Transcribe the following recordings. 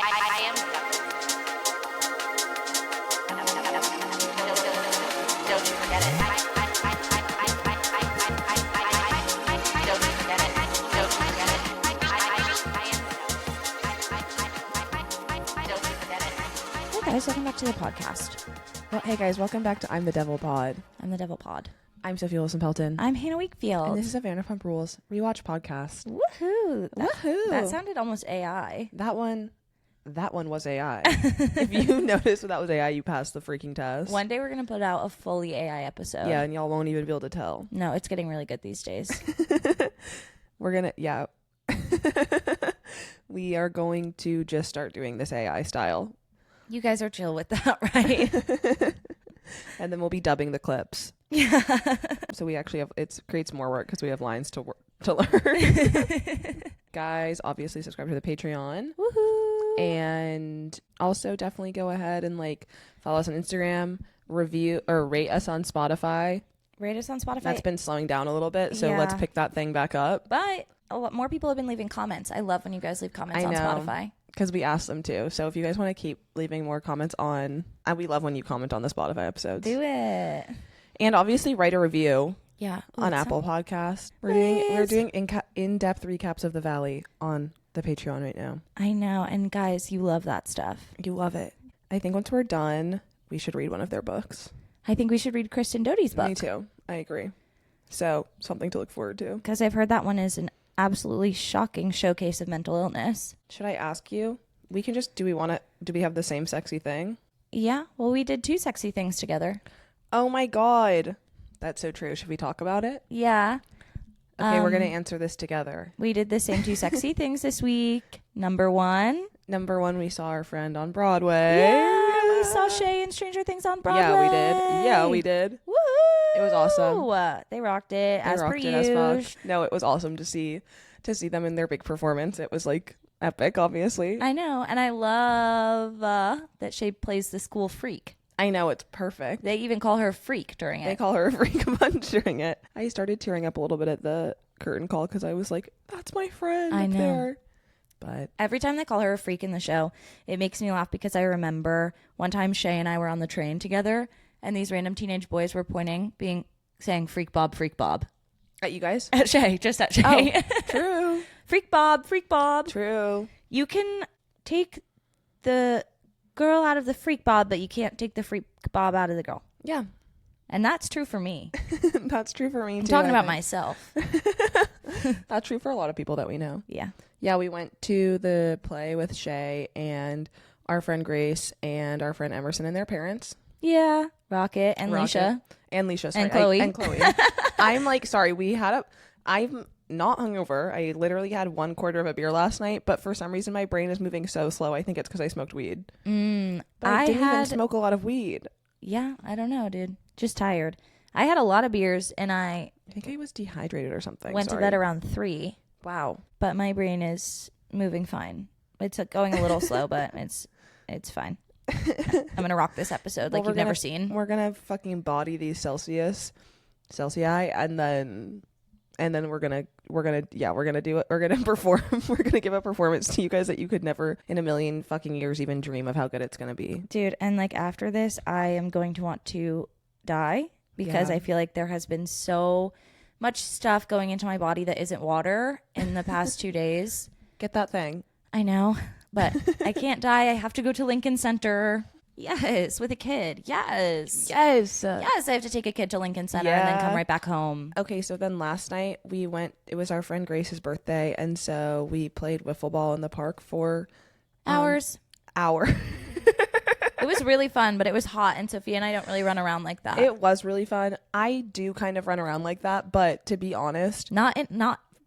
I am. Don't you forget it. Don't you forget it. Don't you forget it. Don't you forget it. Hey guys, welcome back to the podcast. Well, hey guys, welcome back to I'm the Devil Pod. I'm the Devil Pod. I'm Sophia Wilson-Pelton. I'm Hannah Wakefield. And this is a Vanderpump Rules rewatch podcast. Woohoo! Woohoo! That sounded almost AI. That one was AI. If you noticed that was AI, you passed the freaking test. One day we're going to put out a fully AI episode. Yeah, and y'all won't even be able to tell. No, it's getting really good these days. We're going to, yeah. We are going to just start doing this AI style. You guys are chill with that, right? And then we'll be dubbing the clips. Yeah. So we actually have, it creates more work because we have lines to learn. Guys, obviously subscribe to the Patreon. Woohoo! And also definitely go ahead and follow us on Instagram, review or rate us on Spotify. Rate us on Spotify. That's been slowing down a little bit, so Yeah. let's pick that thing back up. But a lot more people have been leaving comments. I love when you guys leave comments on Spotify. Because we asked them to. So if you guys want to keep leaving more comments on, we love when you comment on the Spotify episodes. Do it. And obviously write a review. Yeah. On Apple Podcasts. We're doing in-depth recaps of The Valley on the Patreon right now. I know. And guys, you love that stuff. You love it. I think once we're done, we should read one of their books. I think we should read Kristen Doty's book. Me too. I agree. So something to look forward to. Because I've heard that one is an absolutely shocking showcase of mental illness. Should I ask you? We can just, do we have the same sexy thing? Yeah. Well, we did 2 sexy things together. Oh my God. That's so true. Should we talk about it? Yeah. Okay, we're going to answer this together. We did the same 2 sexy things this week. Number one, we saw our friend on Broadway. Yeah, we saw Shay in Stranger Things on Broadway. Yeah, we did. Woo! It was awesome. They rocked it as per as usual. fuck. No, it was awesome to see them in their big performance. It was epic, obviously. I know, and I love that Shay plays the school freak. I know, it's perfect. They even call her Freak during it. They call her a freak a bunch during it. I started tearing up a little bit at the curtain call because I was like, that's my friend I up know. there. But every time they call her a freak in the show, it makes me laugh because I remember one time Shay and I were on the train together and these random teenage boys were saying freak Bob, freak Bob. At you guys? At Shay, just at Shay. Oh, true. Freak Bob, freak Bob. True. You can take the girl out of the freak Bob, but you can't take the freak Bob out of the girl. Yeah. And that's true for me. That's true for me too. I'm talking about myself. That's true for a lot of people that we know. Yeah. Yeah, we went to the play with Shay and our friend Grace and our friend Emerson and their parents. Yeah. Rocket and Leisha. And Leisha, sorry. And Chloe. I'm sorry, I'm not hungover. I literally had 1/4 of a beer last night, but for some reason my brain is moving so slow. I think it's because I smoked weed. But I didn't even smoke a lot of weed. Yeah, I don't know, dude. Just tired. I had a lot of beers and I think I was dehydrated or something. Went to bed around 3. Wow. But my brain is moving fine. It's going a little slow, but it's fine. I'm going to rock this episode like you've never seen. We're going to fucking body these Celsius and then we're gonna do it. We're gonna perform. We're gonna give a performance to you guys that you could never in a million fucking years even dream of how good it's gonna be, dude. And after this, I am going to want to die because I feel like there has been so much stuff going into my body that isn't water in the past 2 days. Get that thing. I know, but I can't die. I have to go to Lincoln Center. Yes, with a kid. Yes. I have to take a kid to Lincoln Center and then come right back home. Okay, so then last night we went, it was our friend Grace's birthday, and so we played wiffle ball in the park for hours. It was really fun, but it was hot, and Sophia and I don't really run around like that. It was really fun. I do kind of run around like that, but to be honest, not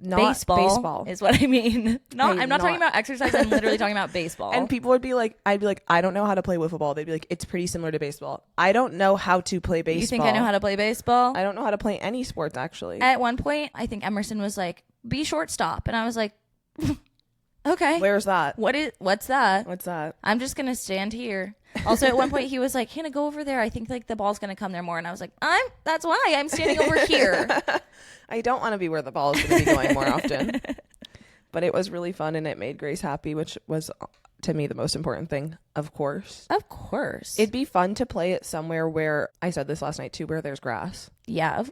baseball is what I mean. I'm not talking about exercise. I'm literally talking about baseball. And people would be like, I'd be like, I don't know how to play wiffle ball. They'd be like, it's pretty similar to baseball. I don't know how to play baseball. You think I know how to play baseball? I don't know how to play any sports, actually. At one point, I think Emerson was like, be shortstop. And I was like, okay. Where's that? What's that? What's that? I'm just going to stand here. Also, at one point, he was like, Hannah, go over there. I think the ball's going to come there more. And I was like, that's why I'm standing over here. I don't want to be where the ball is going to be going more often. But it was really fun, and it made Grace happy, which was to me the most important thing, of course. Of course. It'd be fun to play it somewhere where, I said this last night too, where there's grass. Yeah.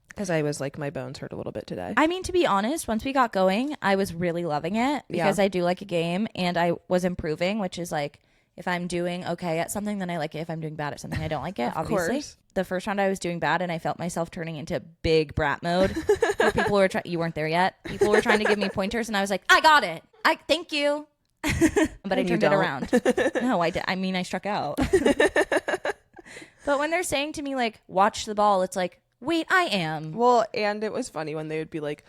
Because I was like, my bones hurt a little bit today. I mean, to be honest, once we got going, I was really loving it because I do like a game and I was improving, which is like, if I'm doing okay at something, then I like it. If I'm doing bad at something, I don't like it, obviously. Course. The first round I was doing bad and I felt myself turning into big brat mode. Where people were you weren't there yet. People were trying to give me pointers and I was like, I got it. Thank you. But I turned it around. No, I did. I mean, I struck out. But when they're saying to me, like, watch the ball, it's like, wait, I am. Well, and it was funny when they would be like,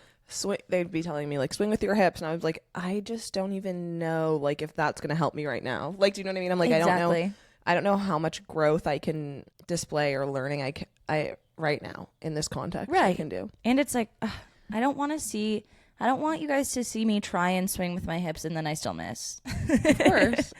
they'd be telling me like, swing with your hips. And I was like, I just don't even know like if that's going to help me right now. Like, do you know what I mean? I'm like, exactly. I don't know how much growth I can display or learning I right now in this context I can do. And it's like, I don't want you guys to see me try and swing with my hips and then I still miss. Of course.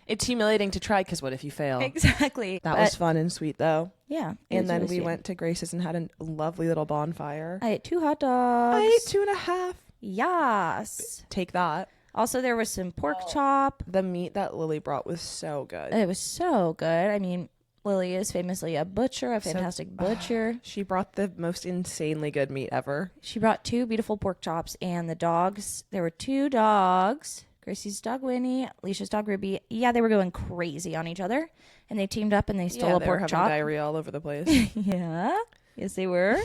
It's humiliating to try because what if you fail? Exactly. That was fun and sweet though. Yeah. And then we went to Grace's and had a lovely little bonfire. I ate 2 hot dogs. I ate 2.5. Yes. Take that. Also, there was some pork chop. The meat that Lily brought was so good. It was so good. I mean, Lily is famously a butcher, a fantastic butcher. She brought the most insanely good meat ever. She brought 2 beautiful pork chops and the dogs. There were 2 dogs. Gracie's dog Winnie, Alicia's dog Ruby. Yeah, they were going crazy on each other. And they teamed up and they stole a pork chop. They were having diarrhea all over the place. Yeah. Yes, they were.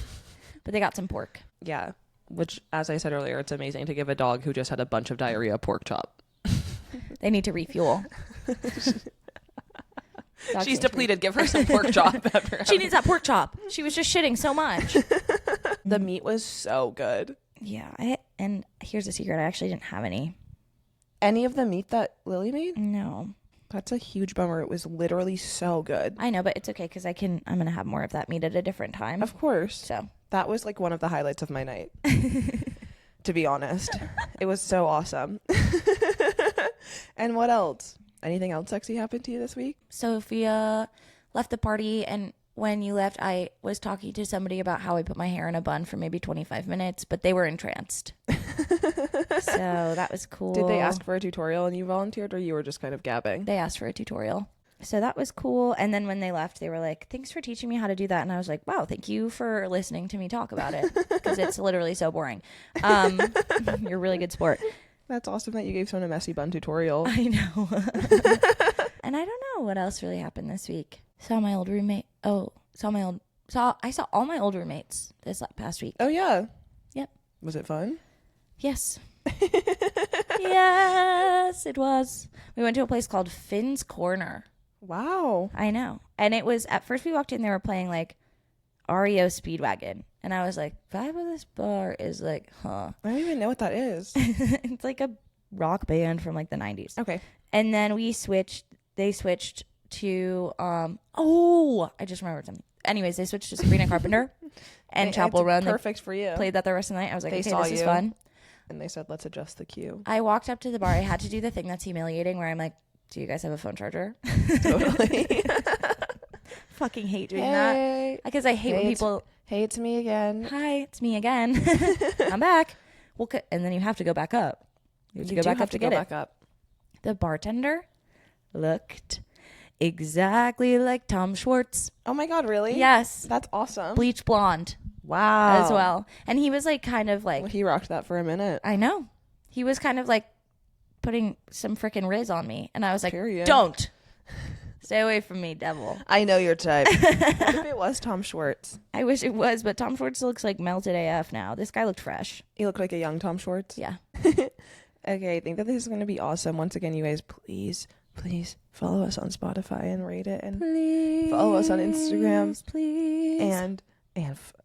But they got some pork. Yeah. Which, as I said earlier, it's amazing to give a dog who just had a bunch of diarrhea pork chop. They need to refuel. She's depleted. Give her some pork chop. She needs that pork chop. She was just shitting so much. The meat was so good. Yeah. And here's a secret. I actually didn't have any. Any of the meat that Lily made? No. That's a huge bummer. It was literally so good. I know, but it's okay because I'm going to have more of that meat at a different time. Of course. So that was like one of the highlights of my night. To be honest. It was so awesome. And what else? Anything else sexy happened to you this week? Sophia left the party, and when you left, I was talking to somebody about how I put my hair in a bun for maybe 25 minutes, but they were entranced. So that was cool. Did they ask for a tutorial and you volunteered, or you were just kind of gabbing? They asked for a tutorial. So that was cool. And then when they left, they were like, thanks for teaching me how to do that. And I was like, wow, thank you for listening to me talk about it, because it's literally so boring. You're a really good sport. That's awesome that you gave someone a messy bun tutorial. I know. And I don't know what else really happened this week. Saw my old roommate. I saw all my old roommates this past week. Oh yeah. Yep. Was it fun? Yes. Yes, it was. We went to a place called Finn's Corner. Wow. I know. And it was, at first we walked in, they were playing like REO Speedwagon. And I was like, vibe of this bar is like, huh. I don't even know what that is. It's like a rock band from like the 90s. Okay. And then they switched to, I just remembered something. Anyways, they switched to Sabrina Carpenter and Chapel Run. Perfect for you. Played that the rest of the night. I was like, They okay, saw this is you. fun. And they said, let's adjust the cue. I walked up to the bar. I had to do the thing that's humiliating where I'm like, do you guys have a phone charger? Totally. Fucking hate doing that. Because I hate when people... Hey, it's me again. Hi, it's me again. I'm back. Well, and then you have to go back up. You have to go back up to get it. The bartender looked exactly like Tom Schwartz. Oh my God, really? Yes. That's awesome. Bleach blonde. Wow. As well. And he was like kind of like... Well, he rocked that for a minute. I know. He was kind of like putting some freaking Riz on me. And I was like, Period. Don't. Stay away from me, devil. I know your type. What if it was Tom Schwartz? I wish it was, but Tom Schwartz looks like melted AF now. This guy looked fresh. He looked like a young Tom Schwartz? Yeah. Okay, I think that this is going to be awesome. Once again, you guys, please follow us on Spotify and rate it. And Please. follow us on Instagram. Please. And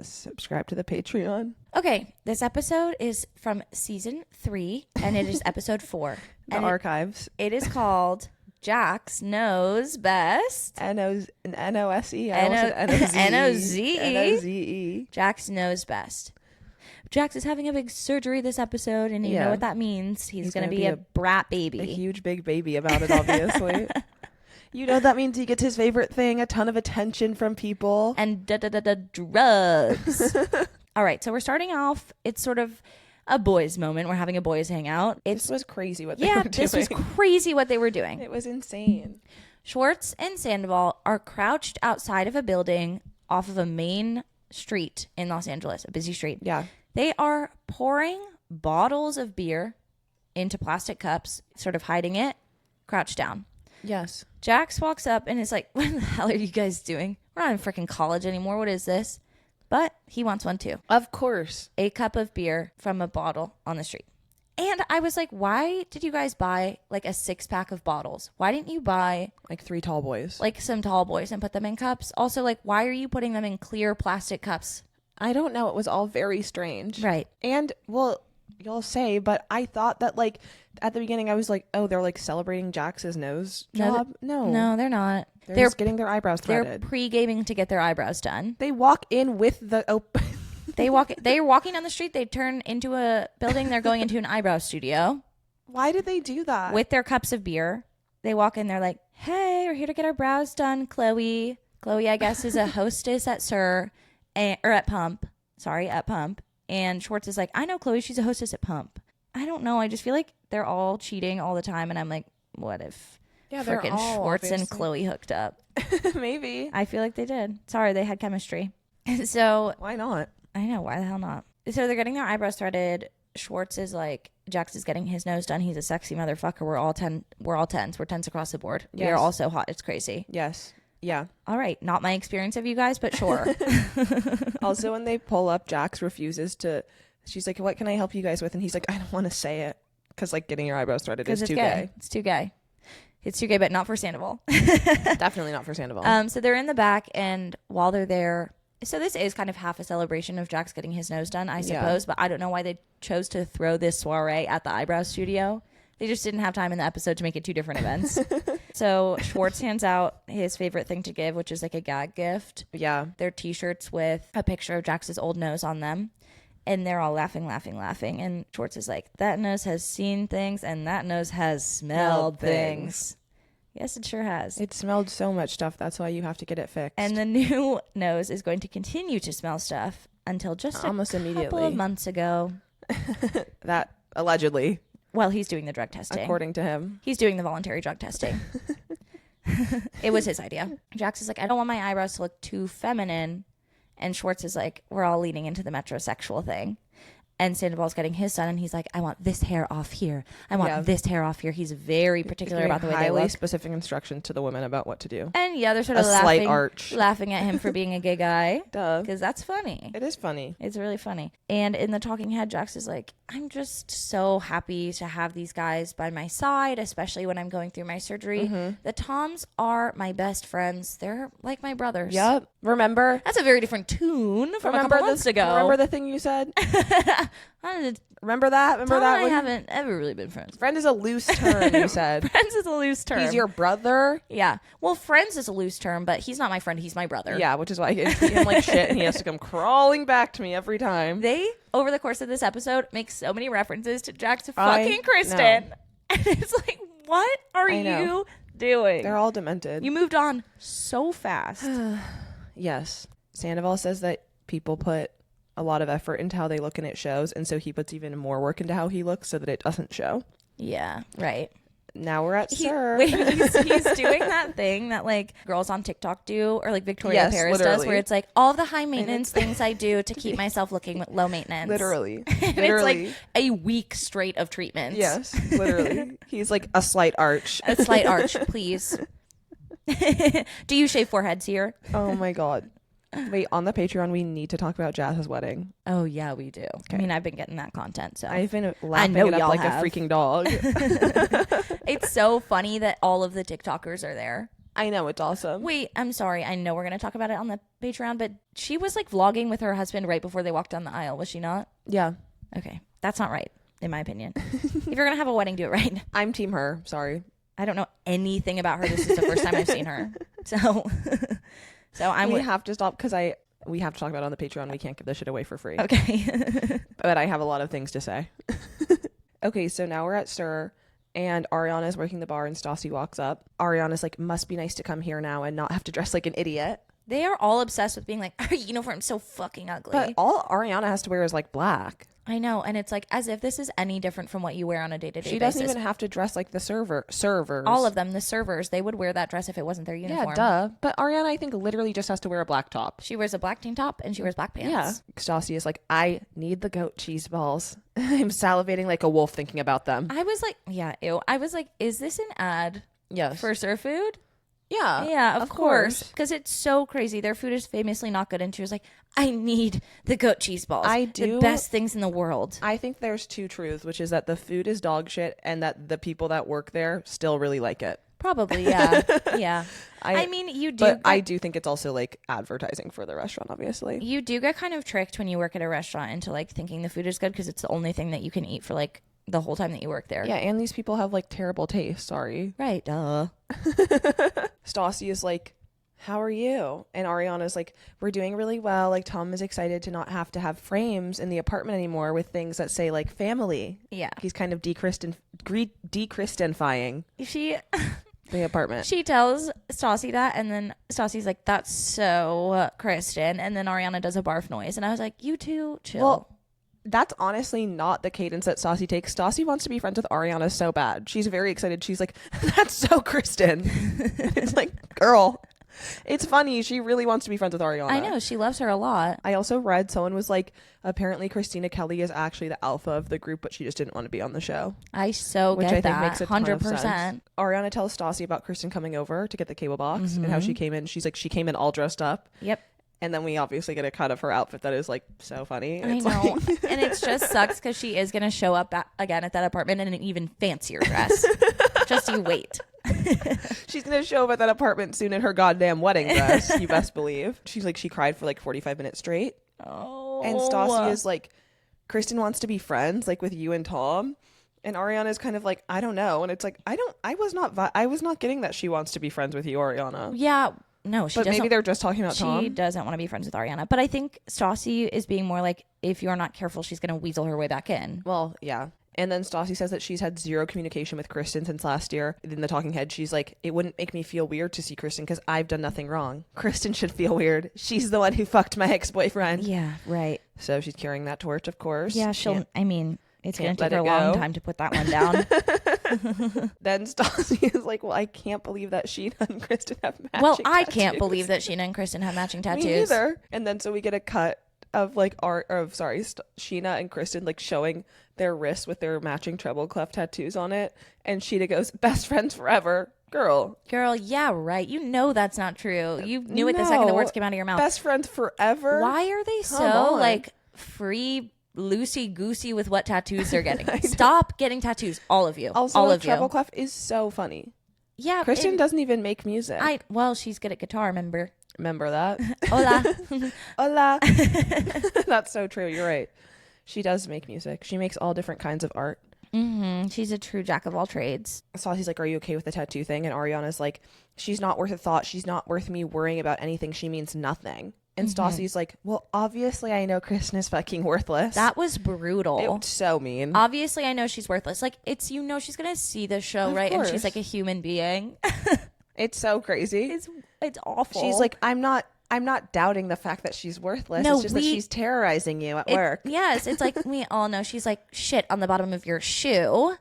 subscribe to the Patreon. Okay, this episode is from season 3, and it is episode 4. The archives. It is called Jax Knows Best. N-O-S-E. N-O-Z-E. N-O-Z-E. Jax Knows Best. Jax is having a big surgery this episode, and you know what that means. He's going to be a brat baby. A huge big baby about it, obviously. You know that means he gets his favorite thing, a ton of attention from people. And drugs. All right, so we're starting off. It's sort of a boys moment. We're having a boys hangout. This was crazy what they were doing. This was crazy what they were doing. It was insane. Schwartz and Sandoval are crouched outside of a building off of a main street in Los Angeles, a busy street. Yeah. They are pouring bottles of beer into plastic cups, sort of hiding it, crouched down. Yes. Jax walks up and is like, what the hell are you guys doing? We're not in freaking college anymore. What is this? But he wants one too. Of course. A cup of beer from a bottle on the street. And I was like, why did you guys buy like a 6-pack of bottles? Why didn't you buy like 3 tall boys? Like some tall boys and put them in cups? Also, like, why are you putting them in clear plastic cups? I don't know. It was all very strange. Right. And, well, you'll say, but I thought that, like, at the beginning, I was like, oh, they're, like, celebrating Jax's nose job. No, they're not. They're just getting their eyebrows threaded. They're pre-gaming to get their eyebrows done. They walk in with the open... They're walking down the street. They turn into a building. They're going into an eyebrow studio. Why did they do that? With their cups of beer. They walk in. They're like, hey, we're here to get our brows done, Chloe. Chloe, I guess, is a hostess at at Pump. Sorry, at Pump. And Schwartz is like, I know Chloe. She's a hostess at Pump. I don't know. I just feel like they're all cheating all the time. And I'm like, what if freaking Schwartz and Chloe hooked up? Maybe. I feel like they did. Sorry, they had chemistry. So why not? I know. Why the hell not? So they're getting their eyebrows threaded. Schwartz is like, Jax is getting his nose done. He's a sexy motherfucker. We're all 10s. We're 10s across the board. Yes. We are all so hot. It's crazy. Yes. Yeah. All right. Not my experience of you guys, but sure. Also, when they pull up, Jax refuses to. She's like, what can I help you guys with? And he's like, I don't want to say it. Because, like, getting your eyebrows threaded is too gay. It's too gay. It's too gay, but not for Sandoval. Definitely not for Sandoval. So they're in the back, and while they're there, so this is kind of half a celebration of Jax getting his nose done, I suppose, but I don't know why they chose to throw this soiree at the eyebrow studio. They just didn't have time in the episode to make it 2 different events. So Schwartz hands out his favorite thing to give, which is like a gag gift. Yeah. They're t-shirts with a picture of Jax's old nose on them. And they're all laughing. And Schwartz is like, that nose has seen things and that nose has smelled things. Yes, it sure has. It smelled so much stuff. That's why you have to get it fixed. And the new nose is going to continue to smell stuff until just almost a couple of months ago. That allegedly. Well, he's doing the drug testing. According to him. He's doing the voluntary drug testing. It was his idea. Jax is like, I don't want my eyebrows to look too feminine. And Schwartz is like, we're all leaning into the metrosexual thing. And Sandoval's getting his son, and he's like, I want this hair off here. I want this hair off here. He's very particular about the way they look. Highly specific instructions to the women about what to do. And yeah, they're sort of laughing at him for being a gay guy. Duh. Because that's funny. It is funny. It's really funny. And in the talking head, Jax is like, I'm just so happy to have these guys by my side, especially when I'm going through my surgery. Mm-hmm. The Toms are my best friends. They're like my brothers. Yep. Remember? That's a very different tune from a couple months ago. Remember the thing you said? Remember that? Tom and I haven't ever really been friends. Friend is a loose term, you said. Friends is a loose term. He's your brother? Yeah. Well, friends is a loose term, but he's not my friend. He's my brother. Yeah, which is why I treat him like shit, and he has to come crawling back to me every time. They, over the course of this episode, make so many references to Jax and fucking Kristen. No. And it's like, what are you doing? They're all demented. You moved on so fast. Yes. Sandoval says that people put a lot of effort into how they look and it shows, and so he puts even more work into how he looks so that it doesn't show. Yeah, right. Now we're at Sir. Wait, he's doing that thing that like girls on TikTok do, or like Victoria Paris does, where it's like all the high maintenance things I do to keep myself looking low maintenance. Literally. It's like a week straight of treatments. Yes, literally. He's like a slight arch. A slight arch, please. Do you shave foreheads here? Oh my God. Wait, on the Patreon, we need to talk about Jazz's wedding. Oh, yeah, we do. Okay. I mean, I've been getting that content, so. I've been lapping it up like a freaking dog. It's so funny that all of the TikTokers are there. I know, it's awesome. Wait, I'm sorry. I know we're going to talk about it on the Patreon, but she was like vlogging with her husband right before they walked down the aisle, was she not? Yeah. Okay. That's not right, in my opinion. If you're going to have a wedding, do it right. I'm team her. Sorry. I don't know anything about her. This is the first time I've seen her. So... we have to stop because we have to talk about it on the Patreon. We can't give this shit away for free. Okay. But I have a lot of things to say. Okay, so now we're at Sir, and Ariana's working the bar, and Stassi walks up. Ariana's like, must be nice to come here now and not have to dress like an idiot. They are all obsessed with being like, our uniform's so fucking ugly. But all Ariana has to wear is like black. I know. And it's like as if this is any different from what you wear on a day-to-day basis. She doesn't even have to dress like the servers. All of them, the servers, they would wear that dress if it wasn't their uniform. Yeah, duh. But Ariana, I think, literally just has to wear a black top. She wears a black tank top and she wears black pants. Yeah. Stassi is like, I need the goat cheese balls. I'm salivating like a wolf thinking about them. I was like, yeah, ew. I was like, is this an ad Yes. for Surf Food? Yeah. Yeah, of course. Because it's so crazy. Their food is famously not good. And she was like, I need the goat cheese balls. I do. The best things in the world. I think there's two truths, which is that the food is dog shit and that the people that work there still really like it. Probably, yeah. Yeah. I mean, you do. But I do think it's also like advertising for the restaurant, obviously. You do get kind of tricked when you work at a restaurant into like thinking the food is good because it's the only thing that you can eat for like the whole time that you work there. Yeah, and these people have like terrible taste. Sorry. Right. Duh. Stassi is like, how are you? And Ariana's like, we're doing really well. Like, Tom is excited to not have to have frames in the apartment anymore with things that say like family. Yeah. He's kind of de-Christenifying She the apartment. She tells Stassi that, and then Stassi's like, that's so Kristen. And then Ariana does a barf noise. And I was like, you two, chill. Well, that's honestly not the cadence that Stassi takes. Stassi wants to be friends with Ariana so bad. She's very excited. She's like, that's so Kristen. It's like, girl, it's funny. She really wants to be friends with Ariana. I know. She loves her a lot. I also read someone was like, apparently Christina Kelly is actually the alpha of the group, but she just didn't want to be on the show. I so Which get I think that. makes a ton of 100%. sense. Ariana tells Stassi about Kristen coming over to get the cable box and how she came in. She's like, she came in all dressed up. Yep. And then we obviously get a cut of her outfit that is like so funny. I It's know. like And it just sucks because she is going to show up again at that apartment in an even fancier dress. Just you wait. she's gonna show up at that apartment soon in her goddamn wedding dress. You best believe. She's like, she cried for like 45 minutes straight. Oh. And Stassi is like, Kristen wants to be friends like with you and Tom. And Ariana is kind of like, I don't know. And it's like, I was not getting that she wants to be friends with you, Ariana. Yeah. No, she But doesn't. maybe they're just talking about she Tom. doesn't want to be friends with Ariana. But I think Stassi is being more like, if you're not careful, she's going to weasel her way back in. Well, yeah. And then Stassi says that she's had zero communication with Kristen since last year. In the talking head, she's like, it wouldn't make me feel weird to see Kristen because I've done nothing wrong. Kristen should feel weird. She's the one who fucked my ex-boyfriend. Yeah, right. So she's carrying that torch, of course. Yeah, I mean, it's going to take her a let it long go. time to put that one down. Then Stassi is like, well, I can't believe that Sheena and Kristen have matching Well, I tattoos. can't believe that Sheena and Kristen have matching tattoos. Me neither. And then so we get a cut of like Sheena and Kristen like showing their wrists with their matching treble clef tattoos on it. And Sheena goes, best friends forever. Girl, yeah, right. You know that's not true. You knew it the second the words came out of your mouth. Best friends forever. Why are they Come so on. like free loosey goosey with what tattoos they're getting? Stop getting tattoos, all of you. Also, all a of treble you. clef is so funny. Yeah, Kristen doesn't even make music. well, she's good at guitar. Remember? Remember that? Hola. Hola. That's so true. You're right. She does make music. She makes all different kinds of art. She's a true jack of all trades. Stassi's like, are you okay with the tattoo thing? And Ariana's like, she's not worth a thought. She's not worth me worrying about anything. She means nothing. And Stassi's like, well, obviously I know Kristen is fucking worthless. That was brutal. It was so mean. Obviously, I know she's worthless. Like, it's, she's gonna see the show, Of right? And course. she's like a human being. It's so crazy. It's awful. She's like, I'm not doubting the fact that she's worthless. No, it's just that she's terrorizing you at work. Yes, it's like we all know she's like shit on the bottom of your shoe,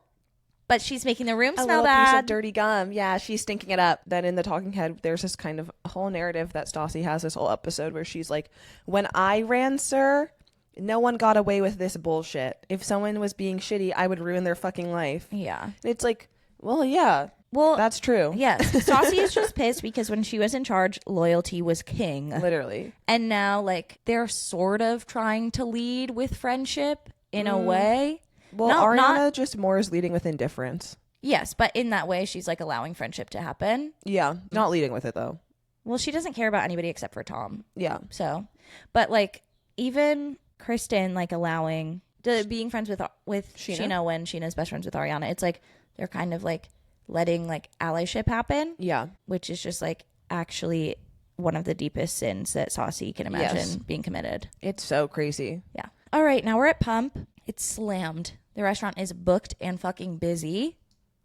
but she's making the room A smell little piece bad. of dirty gum. Yeah, she's stinking it up. Then in the talking head, there's this kind of whole narrative that Stassi has this whole episode where she's like, when I ran, sir, no one got away with this bullshit. If someone was being shitty, I would ruin their fucking life. Yeah. And it's like, well, yeah. Well, that's true. Yes. Stassi is just pissed because when she was in charge, loyalty was king. Literally. And now, like, they're sort of trying to lead with friendship in a way. Well, Ariana just more is leading with indifference. Yes, but in that way, she's like allowing friendship to happen. Yeah, not leading with it though. Well, she doesn't care about anybody except for Tom. Yeah. So, but like even Kristen, like allowing being friends with Sheena when Sheena's best friends with Ariana, it's like they're kind of like letting like allyship happen. Yeah. Which is just like actually one of the deepest sins that Saucy can imagine being committed. It's so crazy. Yeah. All right, now we're at Pump. It's slammed. The restaurant is booked and fucking busy.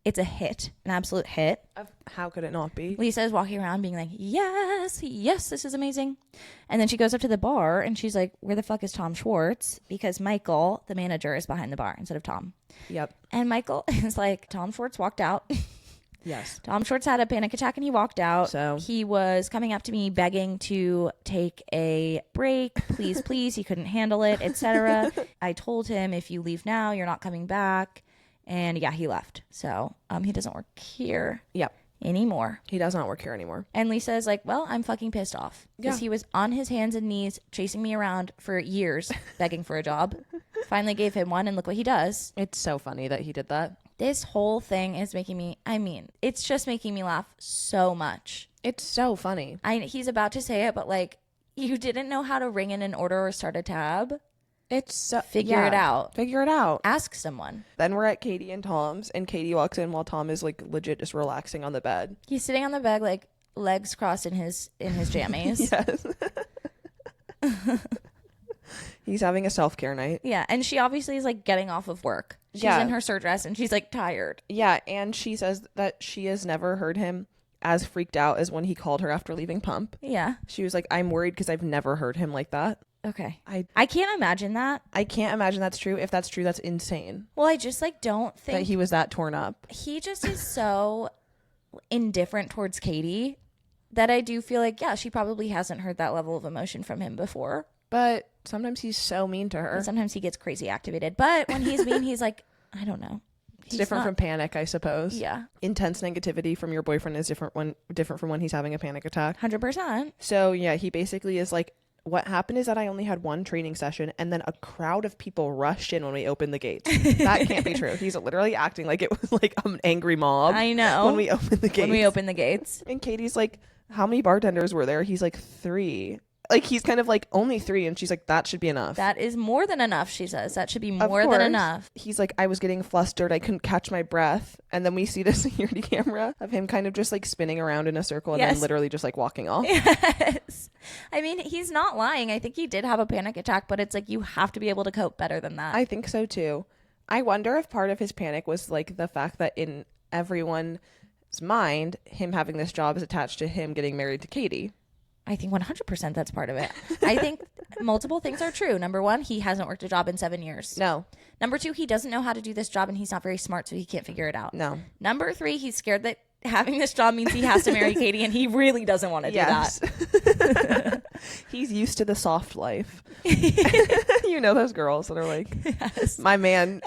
It's a hit, an absolute hit. How could it not be? Lisa is walking around being like, yes, this is amazing. And then she goes up to the bar and she's like, where the fuck is Tom Schwartz? Because Michael, the manager, is behind the bar instead of Tom. Yep. And Michael is like, Tom Schwartz walked out. Yes. Tom Schwartz had a panic attack and he walked out. So he was coming up to me begging to take a break. Please, please. He couldn't handle it, etc. I told him, if you leave now, you're not coming back. And yeah, he left. So he doesn't work here anymore. He does not work here anymore. And Lisa is like, well, I'm fucking pissed off. Because he was on his hands and knees chasing me around for years begging for a job. Finally gave him one and look what he does. It's so funny that he did that. This whole thing is making me, it's just making me laugh so much. It's so funny. He's about to say it, but like, you didn't know how to ring in an order or start a tab? It's so... Figure it out. Figure it out. Ask someone. Then we're at Katie and Tom's, and Katie walks in while Tom is like legit just relaxing on the bed. He's sitting on the bed, like legs crossed in his jammies. Yes. He's having a self-care night. Yeah, and she obviously is like getting off of work. She's in her skirt dress and she's like tired. Yeah, and she says that she has never heard him as freaked out as when he called her after leaving Pump. Yeah. She was like, I'm worried because I've never heard him like that. Okay. I can't imagine that. I can't imagine that's true. If that's true, that's insane. Well, I just like don't think that he was that torn up. He just is so indifferent towards Katie that I do feel like, yeah, she probably hasn't heard that level of emotion from him before. But sometimes he's so mean to her. And sometimes he gets crazy activated. But when he's mean, he's like, I don't know. It's different from panic, I suppose. Yeah. Intense negativity from your boyfriend is different from when he's having a panic attack. 100%. So yeah, he basically is like, what happened is that I only had one training session and then a crowd of people rushed in when we opened the gates. That can't be true. He's literally acting like it was like an angry mob. I know. When we opened the gates. And Katie's like, how many bartenders were there? He's like, 3. Like, he's kind of like, only 3. And she's like, that should be enough. That is more than enough, she says. That should be more than enough. He's like, I was getting flustered. I couldn't catch my breath. And then we see the security camera of him kind of just like spinning around in a circle and then literally just like walking off. Yes. I mean, he's not lying. I think he did have a panic attack, but it's like, you have to be able to cope better than that. I think so too. I wonder if part of his panic was like the fact that in everyone's mind, him having this job is attached to him getting married to Katie. I think 100% that's part of it. I think multiple things are true. Number 1, he hasn't worked a job in 7 years. No. Number 2, he doesn't know how to do this job and he's not very smart, so he can't figure it out. No. Number 3, he's scared that having this job means he has to marry Katie and he really doesn't want to do that. He's used to the soft life. You know those girls that are like, yes, my man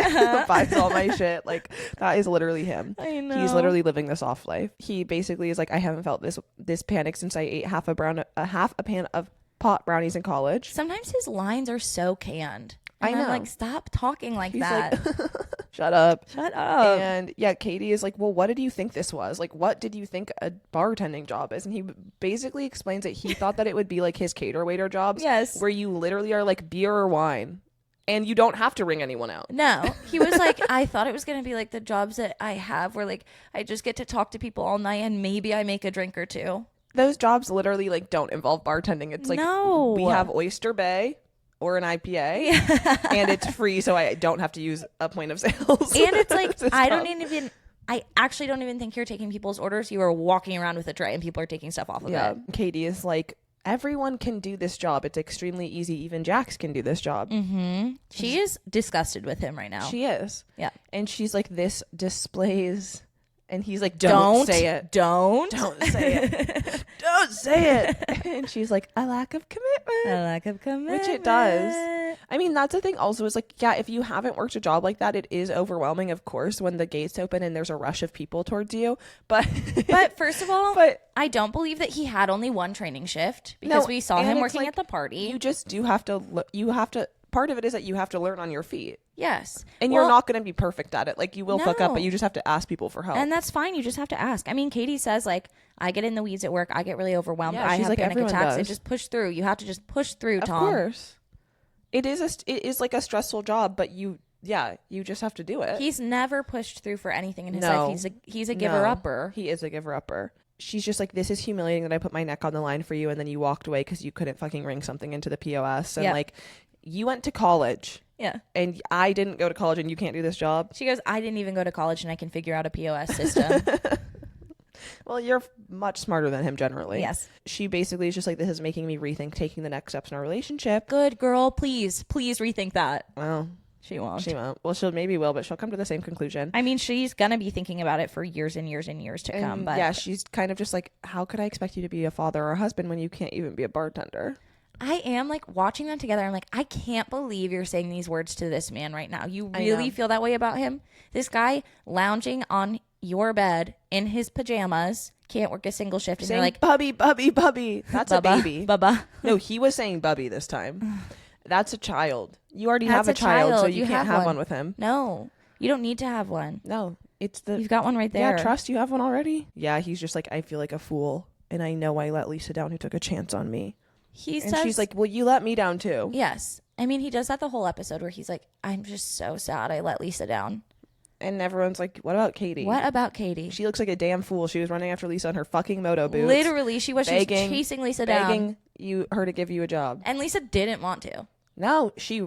buys all my shit. Like, that is literally him. I know. He's literally living the soft life. He basically is like, I haven't felt this panic since I ate half a pan of pot brownies in college. Sometimes his lines are so canned. And I know. I'm like, stop talking like He's that. Like, shut up. Shut up. And yeah, Katie is like, well, what did you think this was? Like, what did you think a bartending job is? And he basically explains that he thought that it would be like his cater waiter jobs. Yes. Where you literally are like beer or wine. And you don't have to ring anyone out. No. He was like, I thought it was going to be like the jobs that I have where like I just get to talk to people all night and maybe I make a drink or two. Those jobs literally like don't involve bartending. It's like, no, we have Oyster Bay or an IPA and it's free, so I don't have to use a point of sales. And it's like, I actually don't even think you're taking people's orders. You are walking around with a tray and people are taking stuff off of it. Katie is like, everyone can do this job. It's extremely easy. Even Jax can do this job. Mm-hmm. She is disgusted with him right now. She is. Yeah. And she's like, this displays... And he's like, don't say it. Don't say it. Don't say it. And she's like, a lack of commitment. Which it does. I mean, that's the thing also is like, yeah, if you haven't worked a job like that, it is overwhelming, of course, when the gates open and there's a rush of people towards you. But first of all, I don't believe that he had only one training shift because we saw him working at the party. You just do have to, part of it is that you have to learn on your feet. Yes. And you're not going to be perfect at it. Like, you will fuck up, but you just have to ask people for help. And that's fine. You just have to ask. I mean, Katie says, like, I get in the weeds at work. I get really overwhelmed. I have panic attacks. I just push through. You have to just push through, Tom. Of course. It is like a stressful job, but you just have to do it. He's never pushed through for anything in his life. He's a giver-upper. He is a giver-upper. She's just like, this is humiliating that I put my neck on the line for you and then you walked away because you couldn't fucking ring something into the POS. And like, you went to college. Yeah. And I didn't go to college and you can't do this job. She goes, I didn't even go to college and I can figure out a POS system. Well, you're much smarter than him generally. Yes. She basically is just like, this is making me rethink taking the next steps in our relationship. Good girl. Please rethink that. Well, She won't. she won't. Well, she'll maybe will, but she'll come to the same conclusion. I mean, she's going to be thinking about it for years and years and years to come. But yeah, she's kind of just like, how could I expect you to be a father or a husband when you can't even be a bartender? I am like watching them together. I'm like, I can't believe you're saying these words to this man right now. You really feel that way about him? This guy lounging on your bed in his pajamas, can't work a single shift. And Saying, you're like, bubby, bubby, bubby. That's a baby. Bubba. No, he was saying bubby this time. That's a child. You already have That's a a child, so child. you You can't have have one. one with him. No, you don't need to have one. No, it's the... You've got one right there. Yeah, trust, you have one already? Yeah, he's just like, I feel like a fool. And I know I let Lisa down who took a chance on me. He And says, she's like, well, you let me down too. yes. I mean, he does that the whole episode where he's like, I'm just so sad I let Lisa down. And everyone's like, what about Katie? What about Katie? She looks like a damn fool. She was running after Lisa on her fucking moto boots. Literally, she was just begging- chasing Lisa down. begging her to give you a job. And Lisa didn't want to. No, she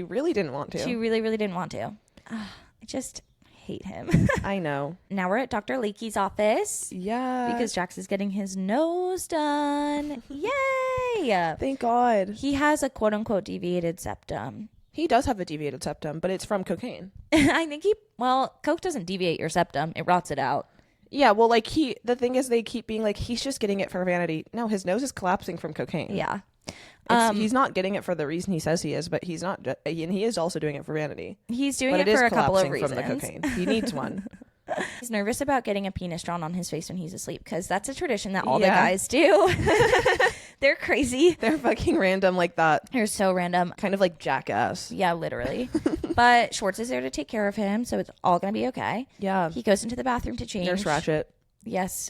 really didn't want to. She really, really didn't want to. I just hate him. I know. Now we're at Dr. Leakey's office. Yeah. Because Jax is getting his nose done. Yay! Thank God. He has a quote-unquote deviated septum. He does have a deviated septum, but it's from cocaine. I think Coke doesn't deviate your septum. It rots it out. Yeah, well, like the thing is they keep being like, he's just getting it for vanity. No, his nose is collapsing from cocaine. Yeah. He's not getting it for the reason he says he is, but he's not, and he is also doing it for vanity. He's doing But it it is for a couple of collapsing reasons. from the cocaine. He needs one. He's nervous about getting a penis drawn on his face when he's asleep because that's a tradition that all the Yeah. guys do. They're crazy. They're fucking random like that. They're so random. Kind of like jackass. Yeah, literally. But Schwartz is there to take care of him, so it's all going to be okay. Yeah. He goes into the bathroom to change. Nurse Ratchet. Yes.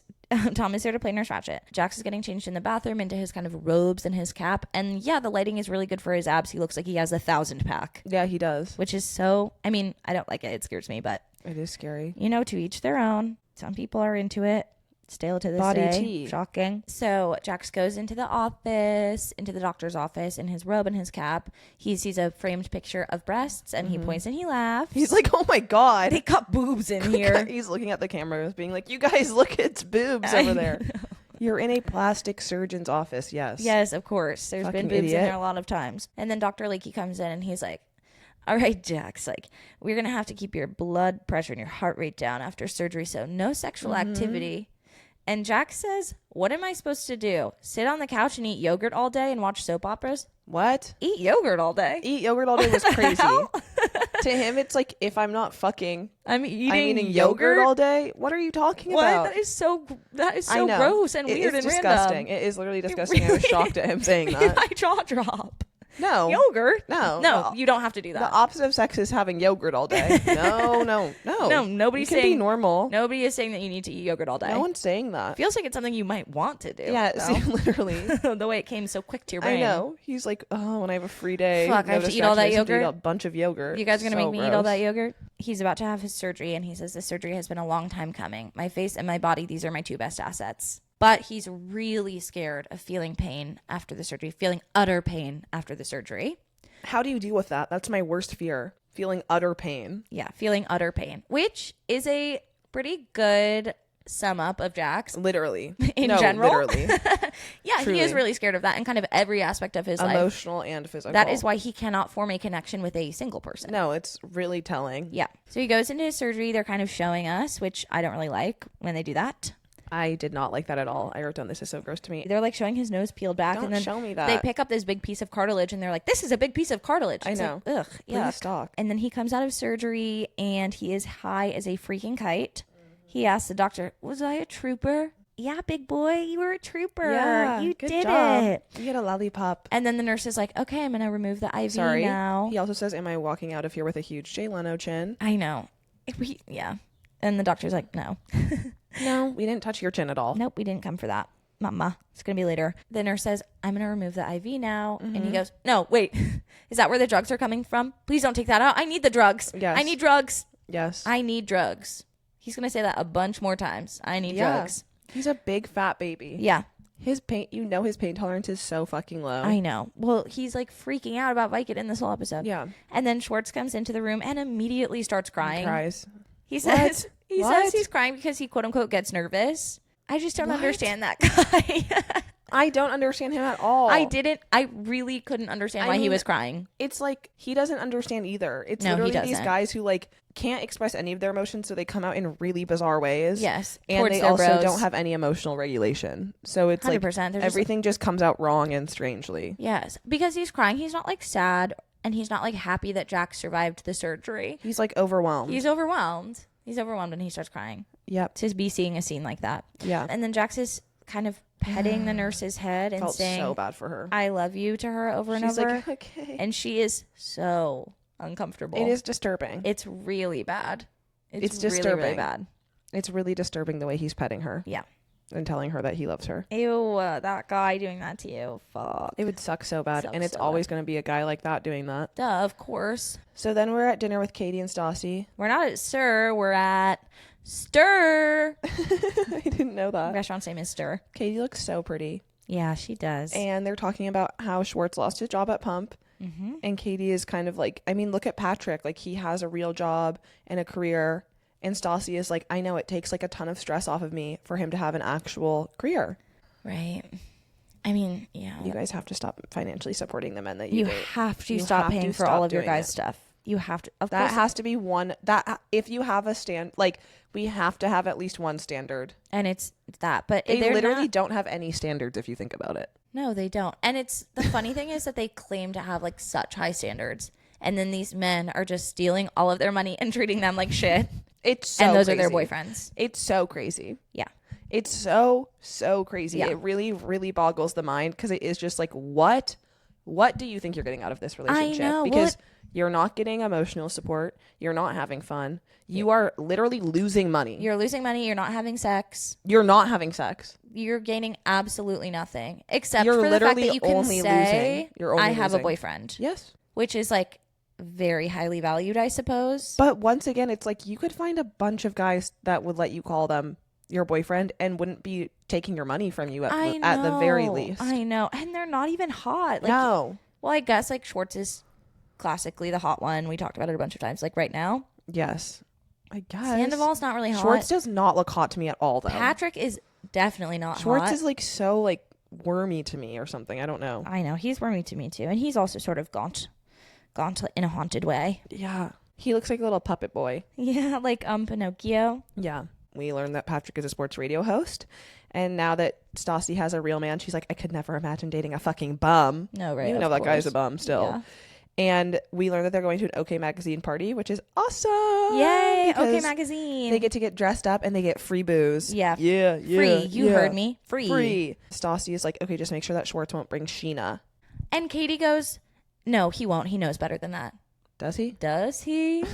Tom is there to play Nurse Ratchet. Jax is getting changed in the bathroom into his kind of robes and his cap. And yeah, the lighting is really good for his abs. He looks like he has 1,000 pack. Yeah, he does. Which is so, I mean, I don't like it. It scares me, but It is scary. you know, to each their own. Some people are into it. Still to this Body day. tea. Shocking. So Jax goes into the office, into the doctor's office in his robe and his cap. He sees a framed picture of breasts and he points and he laughs. He's like, oh my God. they got boobs in here. He's looking at the cameras being like, you guys look, it's boobs over there. You're in a plastic surgeon's office. Yes. Yes, of course. There's Fucking been boobs in idiot. there a lot of times. And then Dr. Leakey comes in and he's like, all right, Jax, like, we're going to have to keep your blood pressure and your heart rate down after surgery, so no sexual activity. And Jax says, what am I supposed to do? Sit on the couch and eat yogurt all day and watch soap operas? What? Eat yogurt all day? Eat yogurt all day was crazy. To him, it's like, if I'm not fucking, I'm eating, I'm eating yogurt all day. What are you talking What? about? That is so I know. gross and It weird is and disgusting. random. It is literally disgusting. I was shocked at him saying that. My jaw drop. No. Yogurt? No. No, you don't have to do The that. opposite of sex is having yogurt all day. No. No, nobody's You can be saying normal. Nobody is saying that you need to eat yogurt all day. No one's saying that. Feels like it's something you might want to do. Yeah, though. see, literally. The way it came so quick to your brain. I know. He's like, oh, when I have a free day, Fuck, I have no to eat all that distractions, I have to eat yogurt? a bunch of yogurt. You guys are going to So make me eat all gross. that yogurt? He's about to have his surgery, and he says the surgery has been a long time coming. My face and my body, these are my two best assets. But he's really scared of feeling pain after the surgery, feeling utter pain after the surgery. How do you deal with that? That's my worst fear. Feeling utter pain. Yeah, feeling utter pain, which is a pretty good sum up of Jax. Literally. In No, general. literally. Yeah, Truly. he is really scared of that in kind of every aspect of his life. Emotional and physical. That is why he cannot form a connection with a single person. No, it's really telling. Yeah. So he goes into his surgery. They're kind of showing us, which I don't really like when they do that. I did not like that at all. I wrote down, this is so gross to me. They're like showing his nose peeled back. Don't and then show me that. They pick up this big piece of cartilage and they're like, this is a big piece of cartilage. I It's know. Like, ugh. Please Yuck. stop. And then he comes out of surgery and he is high as a freaking kite. He asks the doctor, was I a trooper? Yeah, big boy, you were a trooper. Yeah, you good did job. it. You get a lollipop. And then the nurse is like, okay, I'm going to remove the IV Sorry. now. He also says, am I walking out of here with a huge Jay Leno chin? I know. Yeah. And the doctor's like, no. No, we didn't touch your chin at all. Nope, we didn't come for that. Mama, it's going to be later. The nurse says, I'm going to remove the IV now. And he goes, no, wait. Is that where the drugs are coming from? Please don't take that out. I need the drugs. Yes. I need drugs. Yes. I need drugs. He's going to say that a bunch more times. I need drugs. He's a big fat baby. Yeah. His pain, his pain tolerance is so fucking low. I know. Well, he's like freaking out about Vicodin this whole episode. Yeah. And then Schwartz comes into the room and immediately starts crying. He cries. He says he's crying because he quote unquote gets nervous. I just don't understand that guy. I don't understand him at all. I really couldn't understand why he was crying. It's like he doesn't understand either. It's No, he literally these doesn't. guys who like can't express any of their emotions, so they come out in really bizarre ways. Yes. And towards they their also bros. don't have any emotional regulation. So it's 100%. like They're just everything just comes out wrong and strangely. Yes. Because he's crying. He's not like sad and he's not like happy that Jack survived the surgery. He's like overwhelmed. He's overwhelmed. He's overwhelmed and he starts crying. Yep. To be seeing a scene like that. Yeah. And then Jax is kind of petting the nurse's head and Felt saying, so bad for her. I love you to her over and She's over. like, okay. And she is so uncomfortable. It is disturbing. It's really bad. It's really, disturbing. really bad. It's really disturbing the way he's petting her. Yeah. And telling her that he loves her. Ew, that guy doing that to you. Fuck. It would suck so bad. Sucks And it's so always going to be a guy like that doing that. Duh, of course. So then we're at dinner with Katie and Stassi. We're not at Sir. We're at Stir. I didn't know that. Restaurant's name is Stir. Katie looks so pretty. Yeah, she does. And they're talking about how Schwartz lost his job at Pump. Mm-hmm. And Katie is kind of like, I mean, look at Patrick. Like, he has a real job and a career. And Stassi is like, I know it takes like a ton of stress off of me for him to have an actual career. Right. I mean, yeah. You guys have to stop financially supporting the men that you You date. have to You stop have to paying for stop all of your doing guys' it. stuff. You have to. Of That course. has to be one. That if you have a stand, like, we have to have at least one standard. And it's that. But They they're literally not- don't have any standards if you think about it. No, they don't. And it's the funny thing is that they claim to have like such high standards. And then these men are just stealing all of their money and treating them like shit. It's so And those crazy. are their boyfriends. It's so crazy. Yeah. It's so crazy. Yeah. It really, really boggles the mind because it is just like, what do you think you're getting out of this relationship? know. Because you're not getting emotional support. You're not having fun. You are literally losing money. You're losing money. You're not having sex. You're not having sex. You're gaining absolutely nothing. Except You're for the fact literally that you can only say, losing. You're only I have losing. a boyfriend. Yes. Which is like very highly valued, I suppose. But once again, it's like you could find a bunch of guys that would let you call them your boyfriend and wouldn't be taking your money from you at the very least. I know. And they're not even hot. Like, no. Well, I guess like Schwartz is classically the hot one. We talked about it a bunch of times. Like right now. Yes. I guess. Sandoval's not really hot. Schwartz does not look hot to me at all, though. Patrick is definitely not Schwartz hot. is like so like wormy to me or something. I don't know. I know. He's wormy to me too. And he's also sort of gaunt in a haunted way. Yeah. He looks like a little puppet boy. Yeah, like Pinocchio. Yeah. We learned that Patrick is a sports radio host. And now that Stassi has a real man, she's like, I could never imagine dating a fucking bum. No, right. You know of that guy's course. a bum still. Yeah. And we learned that they're going to an OK Magazine party, which is awesome. Yay, OK because Magazine. They get to get dressed up and they get free booze. Yeah. Yeah. Free. You yeah. heard me. Free. Free. Stassi is like, okay, just make sure that Schwartz won't bring Sheena. And Katie goes, no, he won't. He knows better than that. Does he? Does he?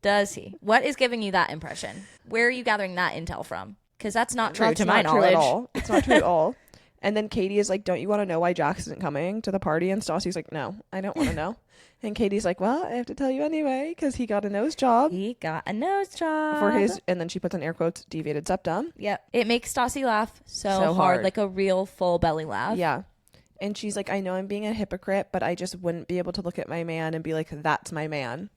Does he? What is giving you that impression? Where are you gathering that intel from? Because that's not true to my knowledge. True at all. It's not true at all. And then Katie is like, don't you want to know why Jax isn't coming to the party? And Stassi's like, no, I don't want to know. And Katie's like, well, I have to tell you anyway because he got a nose job. He got a nose job. For his, and then she puts in air quotes, deviated septum. Yep. It makes Stassi laugh so So hard, hard. like a real full belly laugh. Yeah. And she's like, I know I'm being a hypocrite, but I just wouldn't be able to look at my man and be like, that's my man.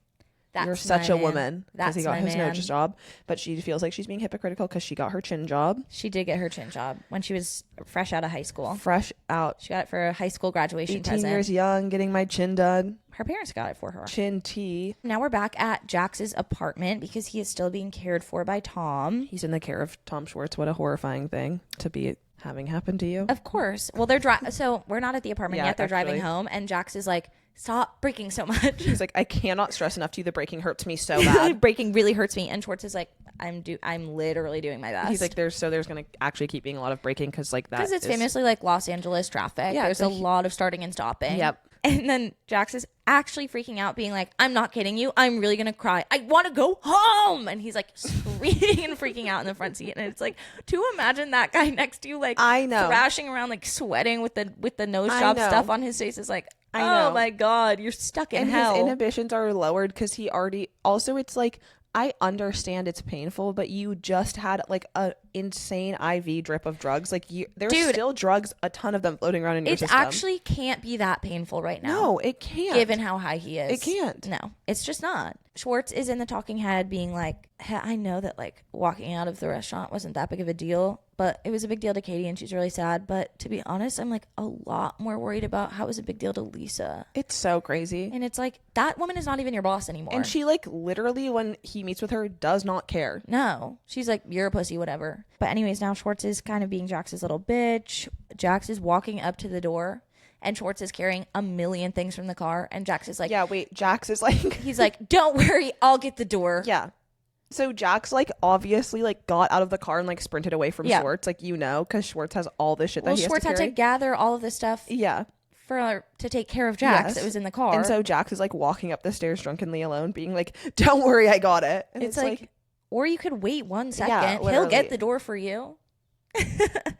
That's You're such my a man. woman. Because That's he got my his man. nose job. But she feels like she's being hypocritical because she got her chin job. She did get her chin job when she was fresh out of high school. Fresh out. She got it for a high school graduation 18 present. years young, getting my chin done. Her parents got it for her. Chin tea. Now we're back at Jax's apartment because he is still being cared for by Tom. He's in the care of Tom Schwartz. What a horrifying thing to be having happen to you. Of course. Well, so we're not at the apartment Yeah, yet. They're driving actually. home, and Jax is like, "Stop braking so much." He's like, I cannot stress enough to you that braking hurts me so bad. Braking really hurts me. And Schwartz is like, I'm literally doing my best. He's like, there's going to actually keep being a lot of braking because like that. because it's famously like Los Angeles traffic. Yeah, There's it's a a lot of starting and stopping. Yep. And then Jax is actually freaking out, being like, I'm not kidding you. I'm really going to cry. I want to go home. And he's like screaming and freaking out in the front seat. And it's like, to imagine that guy next to you, like, I know. thrashing around, like sweating with the nose I job know. stuff on his face is like, I know. oh my God, you're stuck in And hell. his inhibitions are lowered because he already, also it's like, I understand it's painful, but you just had like a insane IV drip of drugs. Like there's still drugs, a ton of them floating around in your system. It actually can't be that painful right now. No, it can't. Given how high he is. It can't. No, it's just not. Schwartz is in the talking head being like, I know that like walking out of the restaurant wasn't that big of a deal, but it was a big deal to Katie and she's really sad. But to be honest, I'm like a lot more worried about how it was a big deal to Lisa. It's so crazy. And it's like, that woman is not even your boss anymore. And she like literally, when he meets with her, does not care. No. She's like, you're a pussy, whatever. But anyways, now Schwartz is kind of being Jax's little bitch. Jax is walking up to the door. And Schwartz is carrying a million things from the car. And Jax is like... Yeah, wait. Jax is like... He's like, don't worry. I'll get the door. Yeah. So Jax like obviously like got out of the car and like sprinted away from Schwartz. Like, you know, because Schwartz has all this shit that he has Schwartz to carry. had to gather all of this stuff. Yeah. To take care of Jax. It was in the car. And so Jax is like walking up the stairs drunkenly alone being like, don't worry, I got it. And it's like... Or you could wait 1 second. He'll get the door for you.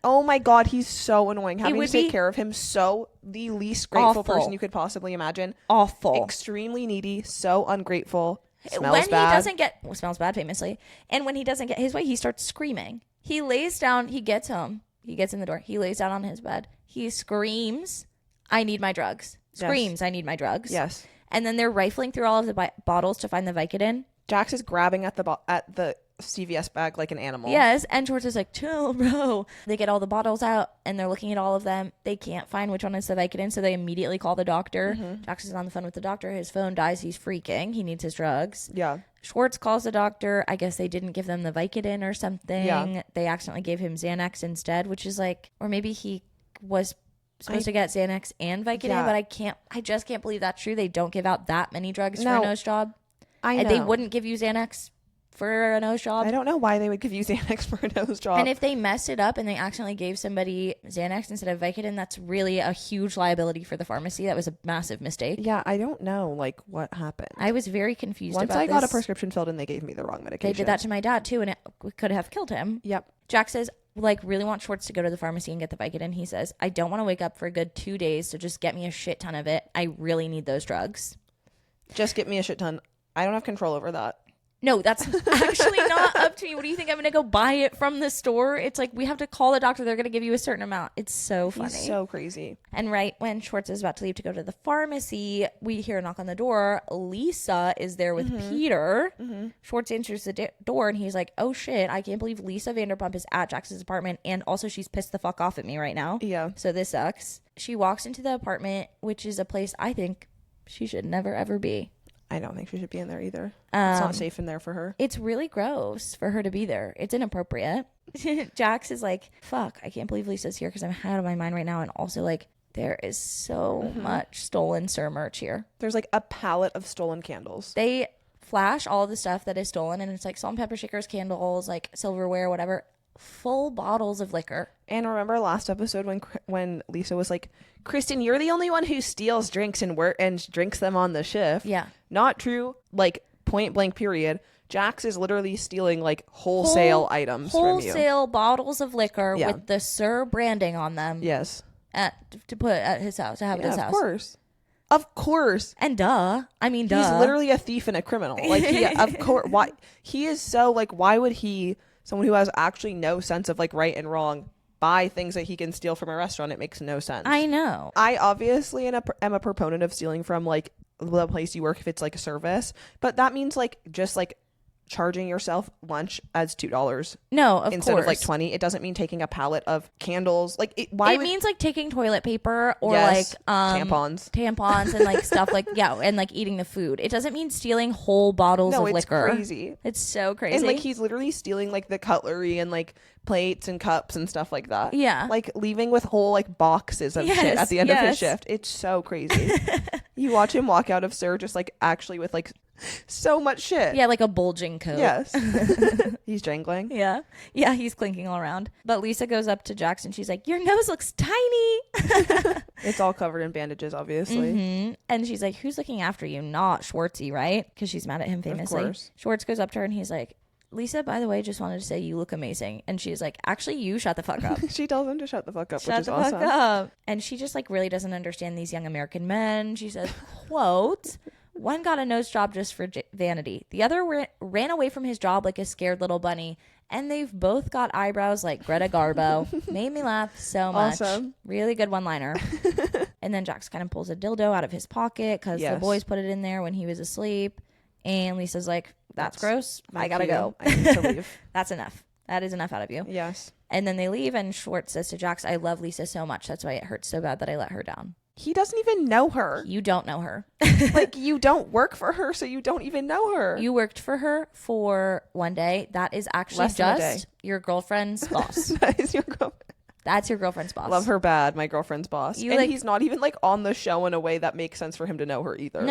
Oh my god, he's so annoying. Having to take care of him, so the least grateful person you could possibly imagine. Awful. Extremely needy, so ungrateful. Smells when bad. He doesn't get smells bad famously. And when he doesn't get his way, he starts screaming. He lays down, he gets home. He gets in the door. He lays down on his bed. He screams, I need my drugs. Screams, I need my drugs. Yes. And then they're rifling through all of the bottles to find the Vicodin. Jax is grabbing at the CVS bag like an animal. Yes, and Schwartz is like, chill, bro. They get all the bottles out, and they're looking at all of them. They can't find which one is the Vicodin, so they immediately call the doctor. Jax is on the phone with the doctor. His phone dies. He's freaking. He needs his drugs. Yeah. Schwartz calls the doctor. I guess they didn't give them the Vicodin or something. Yeah. They accidentally gave him Xanax instead, which is like, or maybe he was supposed to get Xanax and Vicodin, but I just can't believe that's true. They don't give out that many drugs for a nose job. I know. They wouldn't give you Xanax for a nose job. I don't know why they would give you Xanax for a nose job. And if they messed it up and they accidentally gave somebody Xanax instead of Vicodin, that's really a huge liability for the pharmacy. That was a massive mistake. Yeah, I don't know like what happened. I was very confused about this. Once I got a prescription filled in, they gave me the wrong medication. They did that to my dad too, and it could have killed him. Yep. Jack says, like, really want Schwartz to go to the pharmacy and get the Vicodin. He says, I don't want to wake up for a good 2 days, so just get me a shit ton of it. I really need those drugs. Just get me a shit ton. I don't have control over that. No, that's actually not up to me. What do you think? I'm going to go buy it from the store? It's like, we have to call the doctor. They're going to give you a certain amount. It's so funny. He's so crazy. And right when Schwartz is about to leave to go to the pharmacy, we hear a knock on the door. Lisa is there with Peter. Schwartz answers the door and he's like, oh shit, I can't believe Lisa Vanderpump is at Jax's apartment. And also she's pissed the fuck off at me right now. Yeah. So this sucks. She walks into the apartment, which is a place I think she should never ever be. I don't think she should be in there either. It's not safe in there for her. It's really gross for her to be there. It's inappropriate. Jax is like, fuck, I can't believe Lisa's here because I'm out of my mind right now. And also, like, there is so much stolen Sir merch here. There's like a pallet of stolen candles. They flash all the stuff that is stolen, and it's like salt and pepper shakers, candles, like silverware, whatever. Full bottles of liquor. And remember last episode when Lisa was like, Kristen, you're the only one who steals drinks and drinks them on the shift. Yeah. Not true. Like, point blank period. Jax is literally stealing like wholesale items from you. Wholesale bottles of liquor with the Sir branding on them. Yes. To put at his house, to have at his house. Of course. Of course. And duh. I mean, duh. He's literally a thief and a criminal. Like, of course. Why? He is so, like, why would he, someone who has actually no sense of, like, right and wrong, buy things that he can steal from a restaurant? It makes no sense. I know. I obviously am a proponent of stealing from, like, the place you work if it's, like, a service. But that means, like, just, like, charging yourself lunch as $2 no of instead course. of like 20. It doesn't mean taking a pallet of candles. Like, it means like taking toilet paper or like tampons and like stuff like and like eating the food. It doesn't mean stealing whole bottles of liquor. Crazy. It's so crazy. And like he's literally stealing like the cutlery and like plates and cups and stuff like that. Yeah. Like leaving with whole like boxes of shit at the end of his shift. It's so crazy. You watch him walk out of Sir just like actually with like so much shit. Yeah, like a bulging coat. Yes. He's jangling. Yeah, he's clinking all around. But Lisa goes up to Jax and she's like, your nose looks tiny. It's all covered in bandages, obviously. And she's like, who's looking after you? Not Schwartzy, right? Because she's mad at him famously. Of course. Schwartz goes up to her and he's like, Lisa, by the way, just wanted to say you look amazing. And she's like, actually, you shut the fuck up. She tells him to shut the fuck up, which is awesome. Shut the fuck up. And she just like really doesn't understand these young American men. She says, quote, One got a nose job just for vanity. The other ran away from his job like a scared little bunny. And they've both got eyebrows like Greta Garbo. Made me laugh so much. Awesome. Really good one-liner. And then Jax kind of pulls a dildo out of his pocket because the boys put it in there when he was asleep. And Lisa's like, that's gross. I gotta go. I need to leave. That's enough. That is enough out of you. Yes. And then they leave, and Schwartz says to Jax, I love Lisa so much. That's why it hurts so bad that I let her down. He doesn't even know her. You don't know her. Like, you don't work for her, so you don't even know her. You worked for her for one day. That is actually Less than a day. just your girlfriend's boss. That is your girlfriend. That's your girlfriend's boss. Love her bad, my girlfriend's boss. You, and like- he's not even like on the show in a way that makes sense for him to know her either.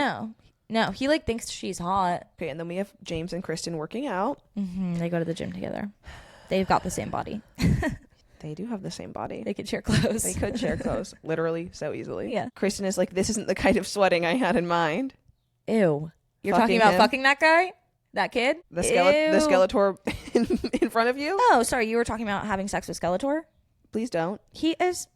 No, he like thinks she's hot. Okay, and then we have James and Kristen working out. They go to the gym together. They've got the same body. They do have the same body. They could share clothes. They could share clothes, literally, so easily. Yeah. Kristen is like, this isn't the kind of sweating I had in mind. Ew. You're Fucking talking about him. fucking that guy? That kid? The Ew. Skeletor in front of you? Oh, sorry. You were talking about having sex with Skeletor? Please don't. He is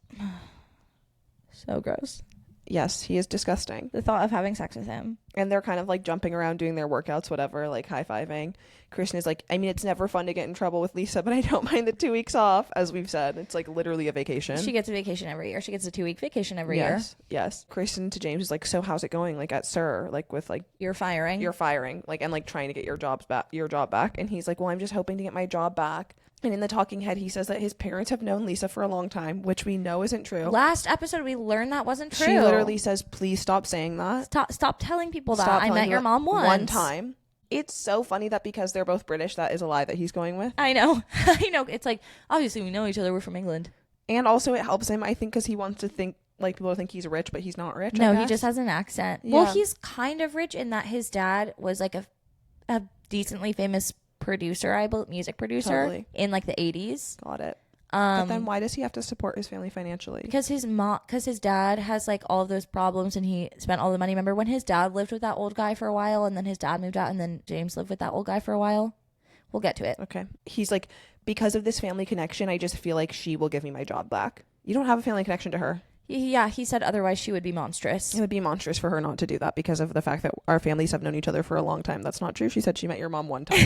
so gross. Yes, he is disgusting. The thought of having sex with him. And they're kind of like jumping around doing their workouts, whatever, like high-fiving. Kristen is like, I mean, it's never fun to get in trouble with Lisa, but I don't mind the 2 weeks off, as we've said. It's like literally a vacation. She gets a vacation every year. She gets a 2-week vacation every year. Yes. Kristen to James is like, so how's it going? Like at Sir, like with like You're firing. you're firing, like, and like trying to get your job back. And he's like, well, I'm just hoping to get my job back. And in the talking head, he says that his parents have known Lisa for a long time, which we know isn't true. Last episode, we learned that wasn't true. She literally says, please stop saying that. Stop telling people that. Stop I telling met your people mom once. one time. It's so funny that because they're both British, that is a lie that he's going with. I know. I know. It's like, obviously, we know each other. We're from England. And also it helps him, I think, because he wants to think, like, people to think he's rich, but he's not rich. No, I he guess. just has an accent. Yeah. Well, he's kind of rich in that his dad was like a decently famous producer, music producer Totally. in like the 80s. Got it. But then why does he have to support his family financially? Because his dad has like all of those problems and he spent all the money. Remember when his dad lived with that old guy for a while and then his dad moved out and then James lived with that old guy for a while? We'll get to it. Okay. He's like, because of this family connection, I just feel like she will give me my job back. You don't have a family connection to her. Yeah, he said otherwise she would be monstrous. It would be monstrous for her not to do that because of the fact that our families have known each other for a long time. That's not true. She said she met your mom one time.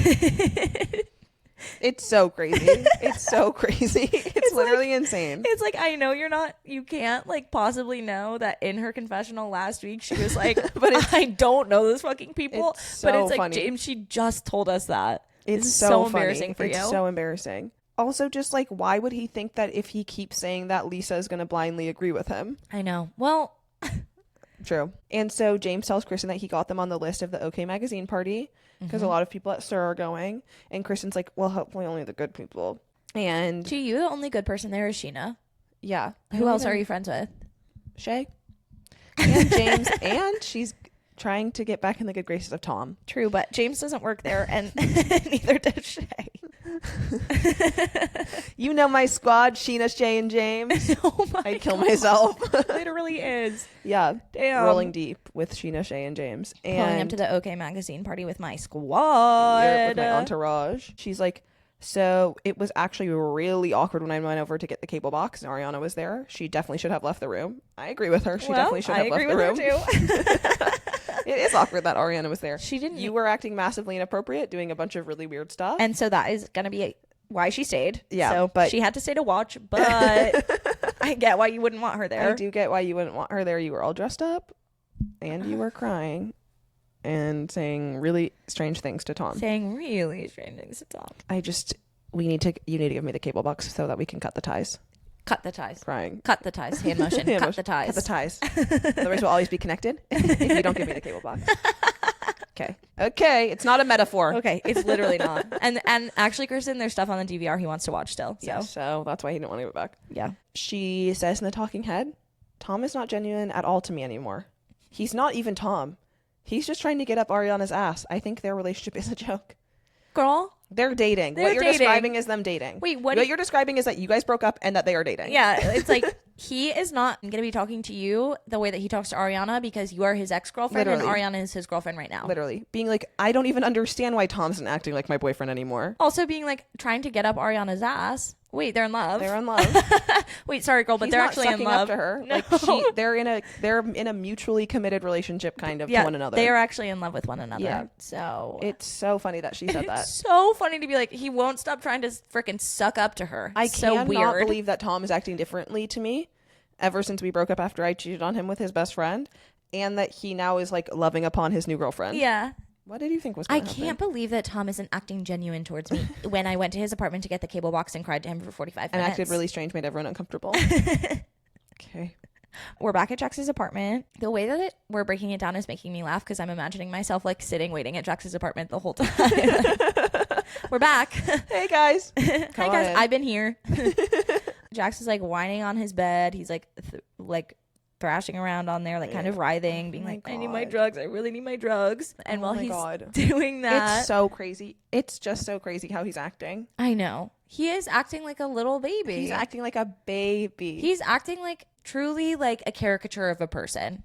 It's so crazy. It's so crazy. It's literally like, insane. It's like, I know you can't like possibly know that in her confessional last week, she was like, but I don't know those fucking people. It's so but it's like, funny. James, she just told us that. It's so funny. embarrassing for you. It's so embarrassing. Also, just like, why would he think that if he keeps saying that, Lisa is going to blindly agree with him? I know. Well, true. And so James tells Kristen that he got them on the list of the OK Magazine party because a lot of people at Sir are going. And Kristen's like, well, hopefully only the good people. And to you, the only good person there is Sheena. Yeah. Who else are you friends with? Shay. And James. And she's trying to get back in the good graces of Tom. True, but James doesn't work there and neither does Shay. You know my squad, Sheena, Shay, and James. Oh my I'd kill God. myself. Literally is. Yeah. Damn. Rolling deep with Sheena, Shay, and James. Pulling And up to the OK Magazine party with my squad. with my entourage. She's like, so it was actually really awkward when I went over to get the cable box and Ariana was there. She definitely should have left the room. I agree with her. She definitely should have left the room. Too. It is awkward that Ariana was there. She didn't. You were acting massively inappropriate, doing a bunch of really weird stuff. And so that is going to be why she stayed. Yeah, so but she had to stay to watch, but I get why you wouldn't want her there. I do get why you wouldn't want her there. You were all dressed up and you were crying and saying really strange things to Tom. Saying really strange things to Tom. You need to give me the cable box so that we can cut the ties. Cut the ties. Crying. Cut the ties. Hand motion. Cut the ties. Cut the ties. Otherwise we'll always be connected if you don't give me the cable box. Okay. It's not a metaphor. Okay. It's literally not. And actually, Kristen, there's stuff on the DVR he wants to watch still. So. Yeah, so that's why he didn't want to give it back. Yeah. She says in the talking head, Tom is not genuine at all to me anymore. He's not even Tom. He's just trying to get up Ariana's ass. I think their relationship is a joke. Girl. They're dating. They're what you're dating. describing is them dating. Wait, what you're describing is that you guys broke up and that they are dating. Yeah, it's like he is not going to be talking to you the way that he talks to Ariana because you are his ex-girlfriend and Ariana is his girlfriend right now. Literally. Being like, I don't even understand why Tom's not acting like my boyfriend anymore. Also being like trying to get up Ariana's ass. Wait, they're in love. They're in love. Wait, sorry, girl, but He's they're not actually in sucking love. up to her. No. Like they're in a mutually committed relationship kind of to one another. They are actually in love with one another. Yeah. So It's so funny that she said that. it's so funny to be like, he won't stop trying to freaking suck up to her. I So cannot weird. believe that Tom is acting differently to me ever since we broke up after I cheated on him with his best friend, and that he now is like loving upon his new girlfriend. Yeah. What did you think was I going to can't believe that Tom isn't acting genuine towards me when I went to his apartment to get the cable box and cried to him for 45 and minutes. acted really strange, made everyone uncomfortable. Okay. We're back at Jax's apartment. The way that we're breaking it down is making me laugh because I'm imagining myself like sitting waiting at Jax's apartment the whole time. We're back. Hey guys. Hi guys, in. I've been here. Jax is like whining on his bed. He's like thrashing around on there, like kind of writhing, being like, I need my drugs. I really need my drugs. And while he's doing that, it's so crazy. It's just so crazy how he's acting. I know. He is acting like a little baby. He's acting like a baby. He's acting like truly like a caricature of a person.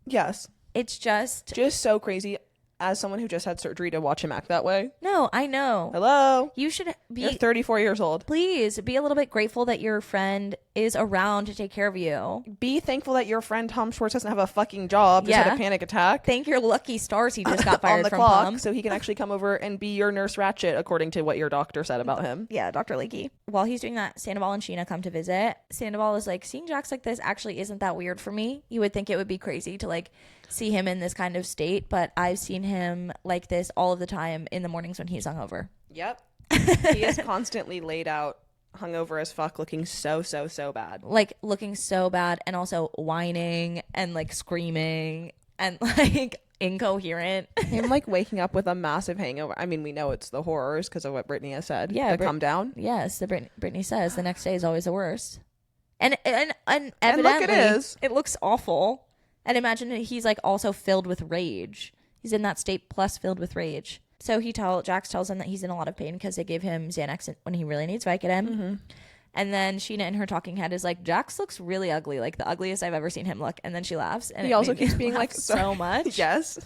Yes. It's just so crazy. As someone who just had surgery, to watch him act that way. No, I know. Hello. You should be. You're 34 years old. Please be a little bit grateful that your friend is around to take care of you. Be thankful that your friend Tom Schwartz doesn't have a fucking job. Just had a panic attack. Thank your lucky stars he just got fired on the from clock, Pum. so he can actually come over and be your nurse Ratchet, according to what your doctor said about him. Yeah, Dr. Lakey. While he's doing that, Sandoval and Sheena come to visit. Sandoval is like, seeing Jax like this actually isn't that weird for me. You would think it would be crazy to like see him in this kind of state, but I've seen him like this all of the time in the mornings when he's hungover. Yep. He is constantly laid out, hungover as fuck, looking so bad. Like looking so bad, and also whining and like screaming and like incoherent. Him like waking up with a massive hangover. I mean, we know it's the horrors because of what Brittany has said. Yeah, the come down. Yes, the Brittany says the next day is always the worst. And evidently, and look, it is. It looks awful. And imagine he's like also filled with rage. He's in that state plus filled with rage. So Jax tells him that he's in a lot of pain because they gave him Xanax when he really needs Vicodin. Mm-hmm. And then Sheena in her talking head is like, Jax looks really ugly, like the ugliest I've ever seen him look. And then she laughs. And he also keeps being like so much. Yes.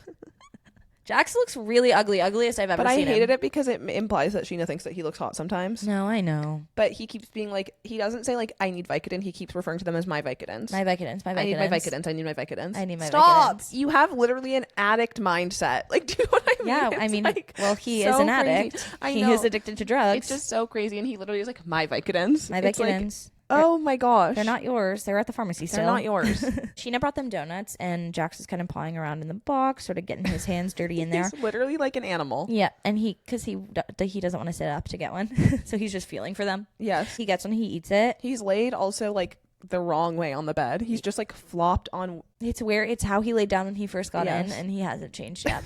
Jax looks really ugly, ugliest I've ever seen him. But I hated it because it implies that Sheena thinks that he looks hot sometimes. No, I know. But he keeps being like, he doesn't say like, I need Vicodin. He keeps referring to them as my Vicodins. My Vicodins. I need my Vicodins. I need my Vicodins. I need my Stop. Vicodins. You have literally an addict mindset. Like, do you know what I mean? Yeah, It's I mean, like well, he so is an crazy. addict. He is addicted to drugs. It's just so crazy. And he literally is like, my Vicodins. My It's like, Vicodins. oh my gosh. They're not yours. They're at the pharmacy still. They're not yours. Sheena brought them donuts, and Jax is kind of pawing around in the box, sort of getting his hands dirty in there. He's literally like an animal. Yeah, and because he doesn't want to sit up to get one, so he's just feeling for them. Yes. He gets one, he eats it. He's laid also like the wrong way on the bed. He's just like flopped on. It's where it's how he laid down when he first got in, Yes. and he hasn't changed yet.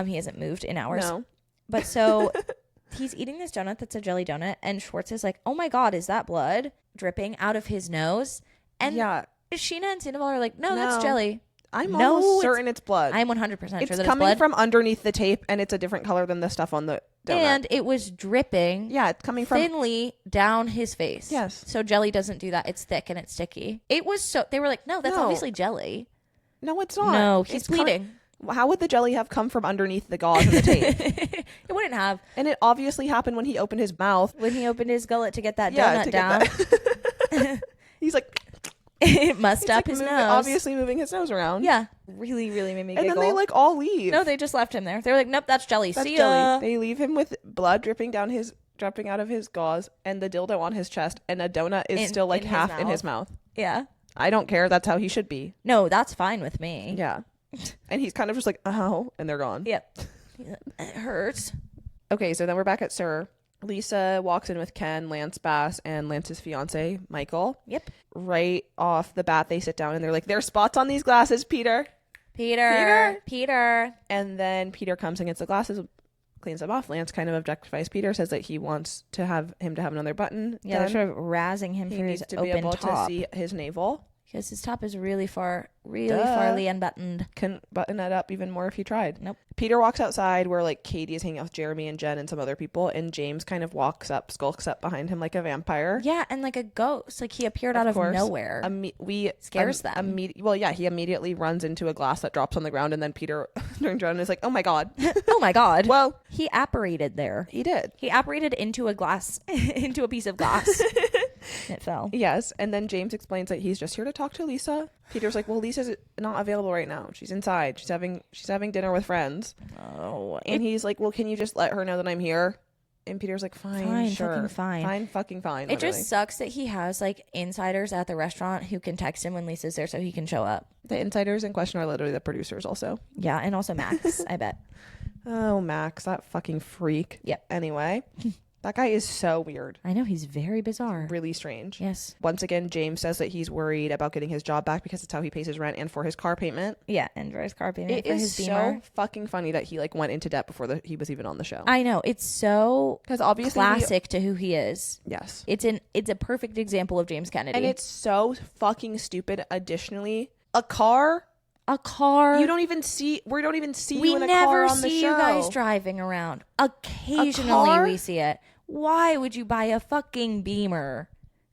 He hasn't moved in hours. No. But so he's eating this donut that's a jelly donut, and Schwartz is like, "Oh my god, is that blood dripping out of his nose?" And yeah. Sheena and Sandoval are like, "No, that's jelly." I'm almost certain it's blood. I'm 100% sure that it's coming blood. from underneath the tape, and it's a different color than the stuff on the donut. And it was dripping. Yeah, it's coming from thinly down his face. Yes. So jelly doesn't do that. It's thick and it's sticky. It was so they were like, "No, that's No. obviously jelly." No, it's not. No, he's It's bleeding. How would the jelly have come from underneath the gauze and the tape? It wouldn't have. And it obviously happened when he opened his mouth. When he opened his gullet to get that Yeah, donut to down, get that. He's like, it mussed up like his nose. obviously moving his nose around. Yeah. Really, really made me And giggle. then they like all leave. No, they just left him there. They were like, "Nope, that's jelly. That's See jelly. ya." They leave him with blood dripping out of his gauze, and the dildo on his chest, and a donut is still like in his half in his mouth. Yeah. I don't care. That's how he should be. No, that's fine with me. Yeah. And he's kind of just like, oh, and they're gone. Yep. It hurts. Okay, so then we're back at Sir. Lisa walks in with Ken, Lance Bass, and Lance's fiance, Michael. Yep. Right off the bat, they sit down and they're like, "There's spots on these glasses, Peter." Peter. And then Peter comes and gets the glasses, cleans them off. Lance kind of objectifies Peter, says that he wants to have him to have another button. Yeah, they're sort of razzing him He for needs his to be open able top. to see his navel. Because his top is really farly unbuttoned. Couldn't button that up even more if he tried. Nope. Peter walks outside where like Katie is hanging out with Jeremy and Jen and some other people, and James kind of skulks up behind him like a vampire. Yeah, and like a ghost. Like he appeared out of nowhere. Scares them. He immediately runs into a glass that drops on the ground, and then Peter turns around and is like, oh my god. Oh my god. Well, he apparated there. He did. He apparated into a glass, into a piece of glass. It fell. Yes, and then James explains that he's just here to talk to Lisa. Peter's like, well, Lisa's not available right now. She's inside. She's having dinner with friends. Oh. And he's like, well, can you just let her know that I'm here? And Peter's like, fine, sure. Fine. Literally. It just sucks that he has like insiders at the restaurant who can text him when Lisa's there so he can show up. The insiders in question are literally the producers also. Yeah, and also Max, I bet. Oh, Max, that fucking freak. Yep. Anyway, that guy is so weird. I know, he's very bizarre. Really strange. Yes. Once again, James says that he's worried about getting his job back because it's how he pays his rent and for his car payment. Yeah, and for his car payment. It for is his Beamer. so fucking funny that he like went into debt before he was even on the show. I know, it's so because obviously classic to who he is. Yes, it's a perfect example of James Kennedy, and it's so fucking stupid. Additionally, a car. You don't even see. We don't even see you in a car on the show. We never see you guys driving around. Occasionally we see it. Why would you buy a fucking Beamer?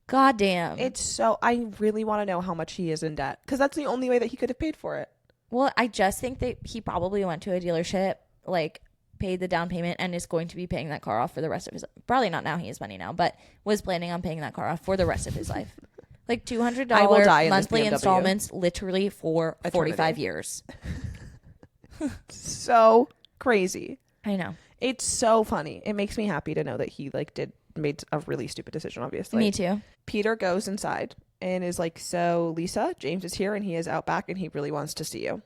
Goddamn. It's so. I really want to know how much he is in debt because that's the only way that he could have paid for it. Well, I just think that he probably went to a dealership, like paid the down payment, and is going to be paying that car off for the rest of his. Probably not now. He has money now, but was planning on paying that car off for the rest of his life. Like $200 monthly installments, literally for 45 years. So crazy. I know. It's so funny. It makes me happy to know that he made a really stupid decision, obviously. Me too. Peter goes inside and is like, so Lisa, James is here and he is out back and he really wants to see you.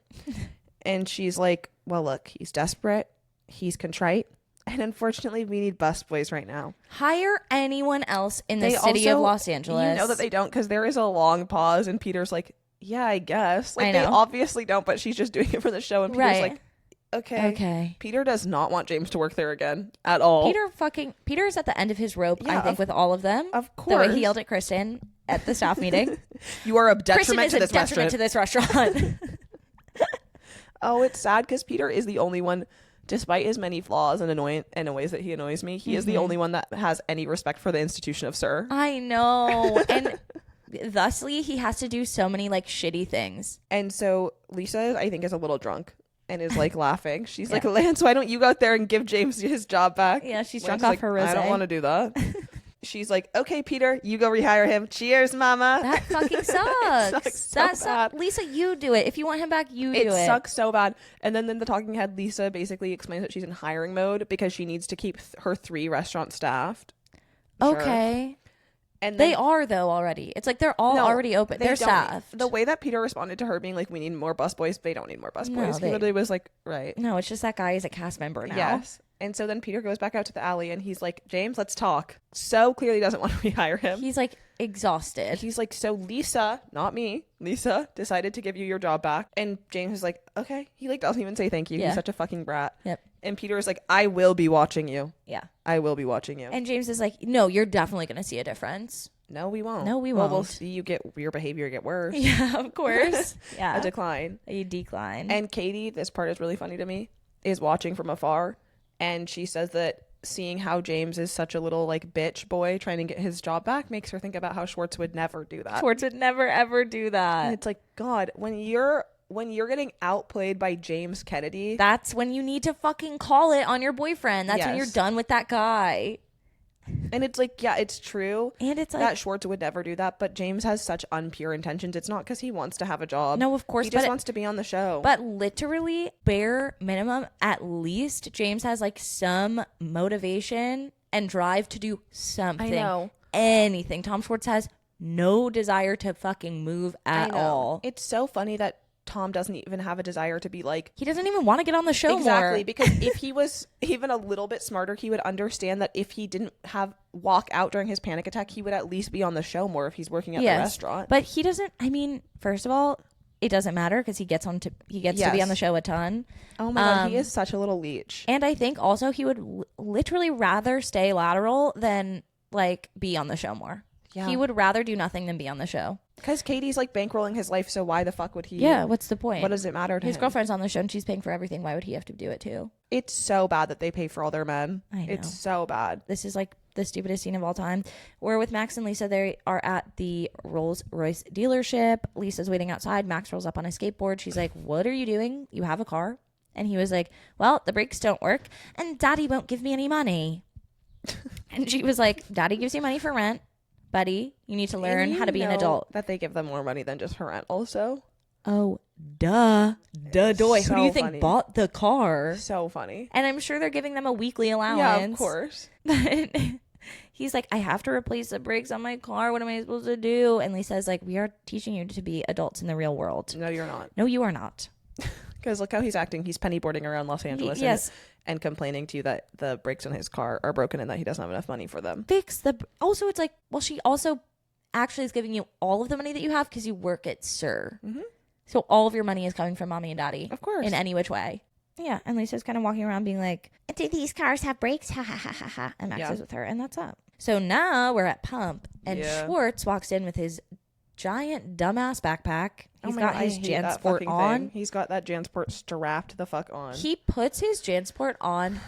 And she's like, well, look, he's desperate. He's contrite. And unfortunately, we need busboys right now. Hire anyone else in the city of Los Angeles. You know that they don't because there is a long pause and Peter's like, yeah, I guess. Like, I know. They obviously don't, but she's just doing it for the show. And Peter's like, okay. Peter does not want James to work there again at all. Peter's at the end of his rope, yeah, I think, with all of them. Of course. The way he yelled at Kristen at the staff meeting. You are a detriment to this restaurant. Oh, it's sad because Peter is the only one, despite his many flaws and ways that he annoys me, he is the only one that has any respect for the institution of Sir. I know. And thusly, he has to do so many like shitty things. And so Lisa, I think, is a little drunk and is like laughing. She's like, Lance, why don't you go out there and give James his job back? Yeah, she's Lance drunk off her rosé. I don't want to do that. She's like, okay, Peter, you go rehire him. Cheers, mama. That fucking sucks. Sucks so bad. Lisa, you do it. If you want him back, you do it. It sucks so bad. And then in the talking head, Lisa basically explains that she's in hiring mode because she needs to keep her 3 restaurants staffed. Okay. And they are, though, already. It's like they're all already open. They're staffed. The way that Peter responded to her being like, we need more busboys, they don't need more busboys. He literally was like, right. No, it's just that guy is a cast member now. Yes. And so then Peter goes back out to the alley and he's like, James, let's talk. So clearly doesn't want to rehire him. He's like exhausted. He's like, so Lisa, not me, Lisa decided to give you your job back. And James is like, okay. He like doesn't even say thank you. Yeah. He's such a fucking brat. Yep. And Peter is like, I will be watching you. Yeah. I will be watching you. And James is like, no, you're definitely going to see a difference. No, we won't. No, we won't. We'll see your behavior get worse. Yeah, of course. Yeah. A decline. A decline. And Katie, this part is really funny to me, is watching from afar. And she says that seeing how James is such a little like bitch boy trying to get his job back makes her think about how Schwartz would never do that. Schwartz would never ever do that. And it's like, God, when you're getting outplayed by James Kennedy, that's when you need to fucking call it on your boyfriend. That's when you're done with that guy. And it's like, yeah, it's true. And it's like that Schwartz would never do that, but James has such unpure intentions. It's not because he wants to have a job. No, of course. He just wants to be on the show. But literally, bare minimum, at least James has like some motivation and drive to do something. I know. Anything. Tom Schwartz has no desire to fucking move at all. It's so funny that Tom doesn't even have a desire to be like, he doesn't even want to get on the show exactly more. Because if he was even a little bit smarter, he would understand that if he didn't walk out during his panic attack, he would at least be on the show more if he's working at the restaurant. But he doesn't. I mean, first of all, it doesn't matter because he gets to be on the show a ton. Oh my god, he is such a little leech. And I think also he would literally rather stay lateral than like be on the show more. Yeah. He would rather do nothing than be on the show. Because Katie's like bankrolling his life, so why the fuck would he? Yeah, what's the point? What does it matter to His him? girlfriend's on the show and she's paying for everything. Why would he have to do it too? It's so bad that they pay for all their men. I know. It's so bad. This is like the stupidest scene of all time. We're with Max and Lisa. They are at the Rolls-Royce dealership. Lisa's waiting outside. Max rolls up on a skateboard. She's like, what are you doing? You have a car? And he was like, well, the brakes don't work and Daddy won't give me any money. And she was like, Daddy gives you money for rent. Buddy, you need to learn how to be an adult. That they give them more money than just for rent also. Oh, duh. Duh, doy. Who do you So think funny. bought the car? So funny. And I'm sure they're giving them a weekly allowance. Yeah, of course. But he's like, I have to replace the brakes on my car. What am I supposed to do? And Lisa's like, we are teaching you to be adults in the real world. No, you're not. No, you are not. Because look how he's acting. He's pennyboarding around Los Angeles. Yes. And complaining to you that the brakes on his car are broken and that he doesn't have enough money for them. Fix the... Also, it's like, well, she also actually is giving you all of the money that you have because you work at SUR. Mm-hmm. So all of your money is coming from mommy and daddy. Of course. In any which way. Yeah. And Lisa's kind of walking around being like, do these cars have brakes? Ha ha ha ha ha. And Max is with her. And that's up. So now we're at Pump. And Schwartz walks in with his giant dumbass backpack. He's got his JanSport on. He's got that JanSport strapped the fuck on. He puts his JanSport on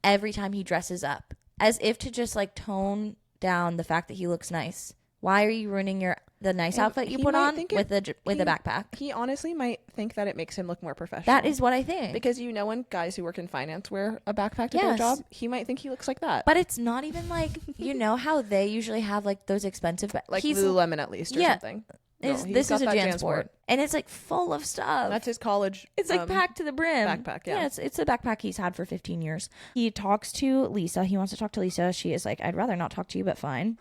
every time he dresses up. As if to just like tone down the fact that he looks nice. Why are you ruining the nice outfit you put on with a backpack? He honestly might think that it makes him look more professional. That is what I think. Because you know when guys who work in finance wear a backpack to their job, he might think he looks like that. But it's not even like, you know how they usually have like those expensive... Like Lululemon at least or something. No, this is a JanSport. And it's like full of stuff. That's his college. It's like packed to the brim. Backpack, yeah. It's a backpack he's had for 15 years. He talks to Lisa. He wants to talk to Lisa. She is like, I'd rather not talk to you, but fine.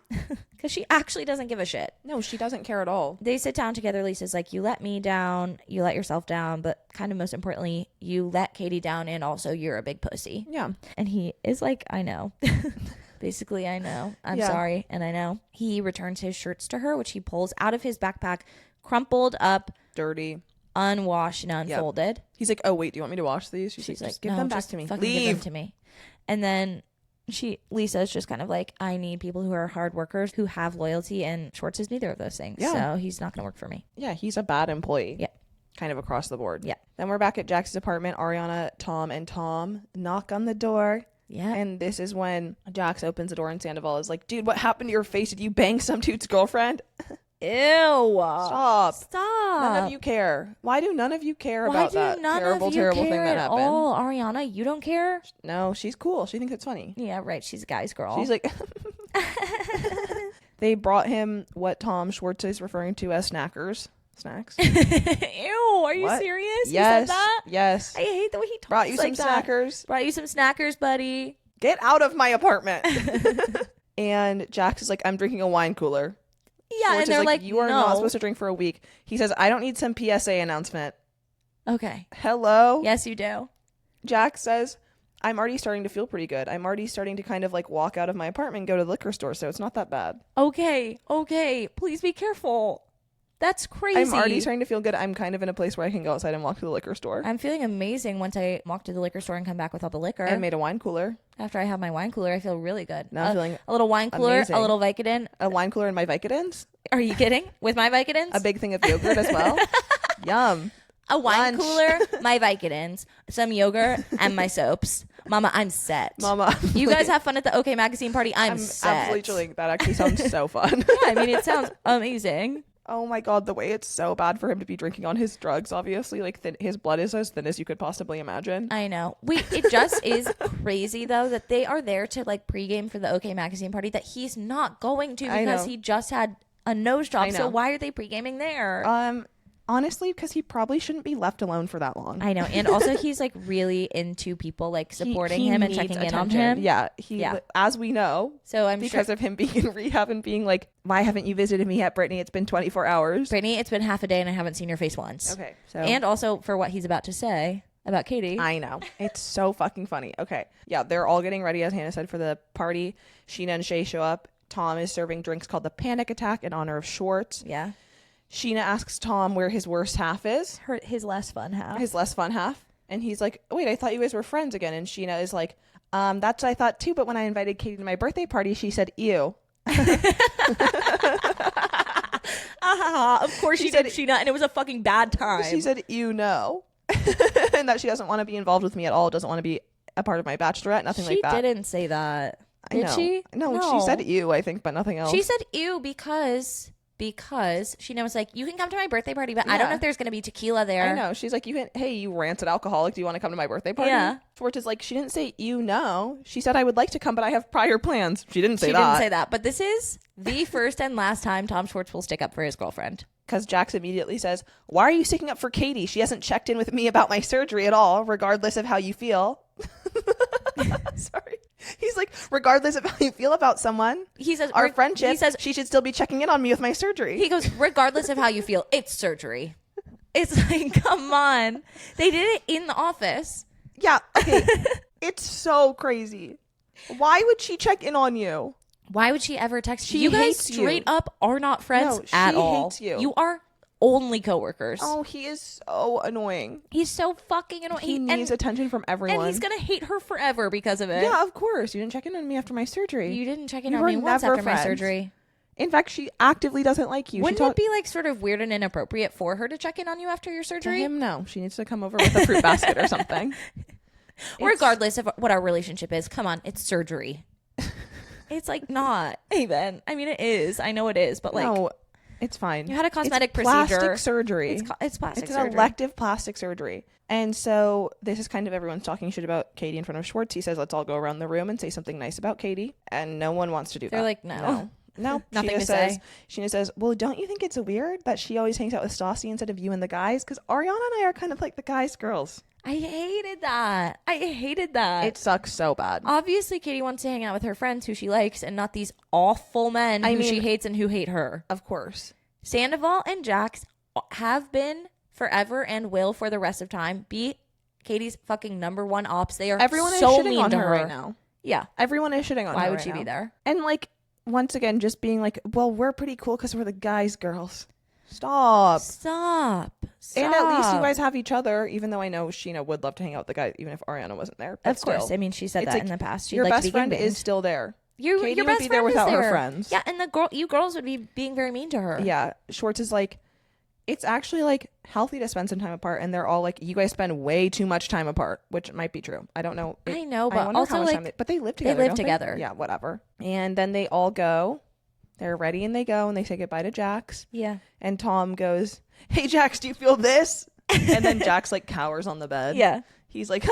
Because she actually doesn't give a shit. No, she doesn't care at all. They sit down together. Lisa's like, you let me down. You let yourself down. But kind of most importantly, you let Katie down. And also you're a big pussy. Yeah. And he is like, I know. Basically, I know. I'm sorry. And I know. He returns his shirts to her, which he pulls out of his backpack, crumpled up, dirty, unwashed and unfolded. He's like, oh wait, do you want me to wash these? She's like, like, give no, them back just to me. fucking Leave. give them to me. And then Lisa's just kind of like, I need people who are hard workers, who have loyalty, and Schwartz is neither of those things. Yeah. So he's not going to work for me. Yeah, he's a bad employee. Yeah. Kind of across the board. Yeah. Then we're back at Jax's apartment. Ariana, Tom, and Tom knock on the door. Yeah. And this is when Jax opens the door and Sandoval is like, dude, what happened to your face? Did you bang some dude's girlfriend? Ew. Stop. None Stop. of you care. Why do none of you care Why about do that none terrible, of you terrible care thing that at happened? all? Ariana, you don't care? No, she's cool. She thinks it's funny. Yeah, right. She's a guy's girl. She's like... They brought him what Tom Schwartz is referring to as snackers. Snacks. Ew, are you What? serious? Yes. You said that? Yes. I hate the way he talks Brought you like some that. snackers. Brought you some snackers, buddy. Get out of my apartment. And Jax is like, I'm drinking a wine cooler. Yeah, Schwartz and they're is like, you are no. not supposed to drink for a week. He says, I don't need some PSA announcement. Okay. Hello? Yes, you do. Jax says, I'm already starting to feel pretty good. I'm already starting to kind of like walk out of my apartment and go to the liquor store, so it's not that bad. Okay. Please be careful. That's crazy. I'm already starting to feel good. I'm kind of in a place where I can go outside and walk to the liquor store. I'm feeling amazing once I walk to the liquor store and come back with all the liquor. And made a wine cooler. After I have my wine cooler, I feel really good. Now I'm feeling a little wine cooler, amazing. a little Vicodin. A wine cooler and my Vicodins. Are you kidding? With my Vicodins? A big thing of yogurt as well. Yum. A wine Lunch. cooler, my Vicodins, some yogurt, and my soaps. Mama, I'm set. Mama. You guys have fun at the OK Magazine party. I'm set. absolutely chilling. That actually sounds so fun. Yeah, I mean, it sounds amazing. Oh my god, the way it's so bad for him to be drinking on his drugs, obviously. Like, his blood is as thin as you could possibly imagine. I know. It just is crazy, though, that they are there to, like, pregame for the OK Magazine party that he's not going to because he just had a nose job. So why are they pregaming there? Honestly, because he probably shouldn't be left alone for that long. I know. And also, he's, like, really into people, like, supporting him and checking in on him. Yeah. As we know. So I'm because of him being in rehab and being like, why haven't you visited me yet, Brittany? It's been 24 hours. Brittany, it's been half a day and I haven't seen your face once. Okay. So. And also for what he's about to say about Katie. I know. It's so fucking funny. Okay. Yeah, they're all getting ready, as Hannah said, for the party. Sheena and Shay show up. Tom is serving drinks called the Panic Attack in honor of Schwartz. Yeah. Sheena asks Tom where his worst half is. His less fun half. His less fun half. And he's like, wait, I thought you guys were friends again. And Sheena is like, that's what I thought too. But when I invited Katie to my birthday party, she said, ew. Of course she did, Sheena, and it was a fucking bad time. She said, you know. And that she doesn't want to be involved with me at all, doesn't want to be a part of my bachelorette, nothing like that. She didn't say that. Did she? No, she said ew, I think, but nothing else. She said ew because Sheena was like, you can come to my birthday party, but I don't know if there's going to be tequila there. I know. She's like, hey, you rancid alcoholic, do you want to come to my birthday party? Yeah. Schwartz is like, she didn't say you know. She said I would like to come, but I have prior plans. She didn't say that. She didn't say that. But this is the first and last time Tom Schwartz will stick up for his girlfriend. Because Jax immediately says, why are you sticking up for Katie? She hasn't checked in with me about my surgery at all, regardless of how you feel. Sorry. He's like, regardless of how you feel about someone, he says our friendship, he says, she should still be checking in on me with my surgery. He goes, regardless of how you feel, it's surgery. It's like, come on. They did it in the office. Yeah. Okay. It's so crazy. Why would she check in on you? Why would she ever text you? She You guys hates straight you. up are not friends No, at she all. hates you. You are only coworkers. Oh, he is so annoying. He's so fucking annoying. He needs attention from everyone. And he's going to hate her forever because of it. Yeah, of course. You didn't check in on me after my surgery. You didn't check in We on were me once never after my friends. surgery. In fact, she actively doesn't like you. Wouldn't it be like sort of weird and inappropriate for her to check in on you after your to surgery? him? No. She needs to come over with a fruit basket or something. Regardless of what our relationship is. Come on, it's surgery. It's like not even. I mean, it is. I know it is, but like, no, it's fine. you had a cosmetic It's procedure. plastic surgery. It's plastic It's surgery. an elective plastic surgery. And so this is kind of everyone's talking shit about Katie in front of Schwartz. He says, let's all go around the room and say something nice about Katie. And no one wants to do that. They're like, no. No. Nothing Sheena to says, say. Sheena says, well, don't you think it's weird that she always hangs out with Stassi instead of you and the guys? Because Ariana and I are kind of like the guys' girls. I hated that. It sucks so bad. Obviously, Katie wants to hang out with her friends who she likes and not these awful men who she hates and who hate her. Of course. Sandoval and Jax have been forever and will for the rest of time be Katie's fucking number one ops. They are Everyone so is shitting mean on to her right now. Yeah. Everyone is shitting on her. Why would right she now. be there? And like, once again, just being like, well, we're pretty cool because we're the guys' girls. Stop. And at least you guys have each other, even though I know Sheena would love to hang out with the guys, even if Ariana wasn't there. But Of course. still, I mean, she said it's that like, in the past. She'd your like to best be friend gangbanged. is still there. Your Katie best would be there friend without is her there. friends. Yeah, and you girls would be being very mean to her. Yeah. Schwartz is like, it's actually like healthy to spend some time apart. And they're all like, you guys spend way too much time apart, which might be true. I don't know. I know, I but wonder also how much like, time but they live together. they live don't together. Yeah, whatever. And then they all go. They're ready and they go and they say goodbye to Jax. yeah. And Tom goes, hey, Jax, do you feel this? And then Jax like cowers on the bed. Yeah. He's like,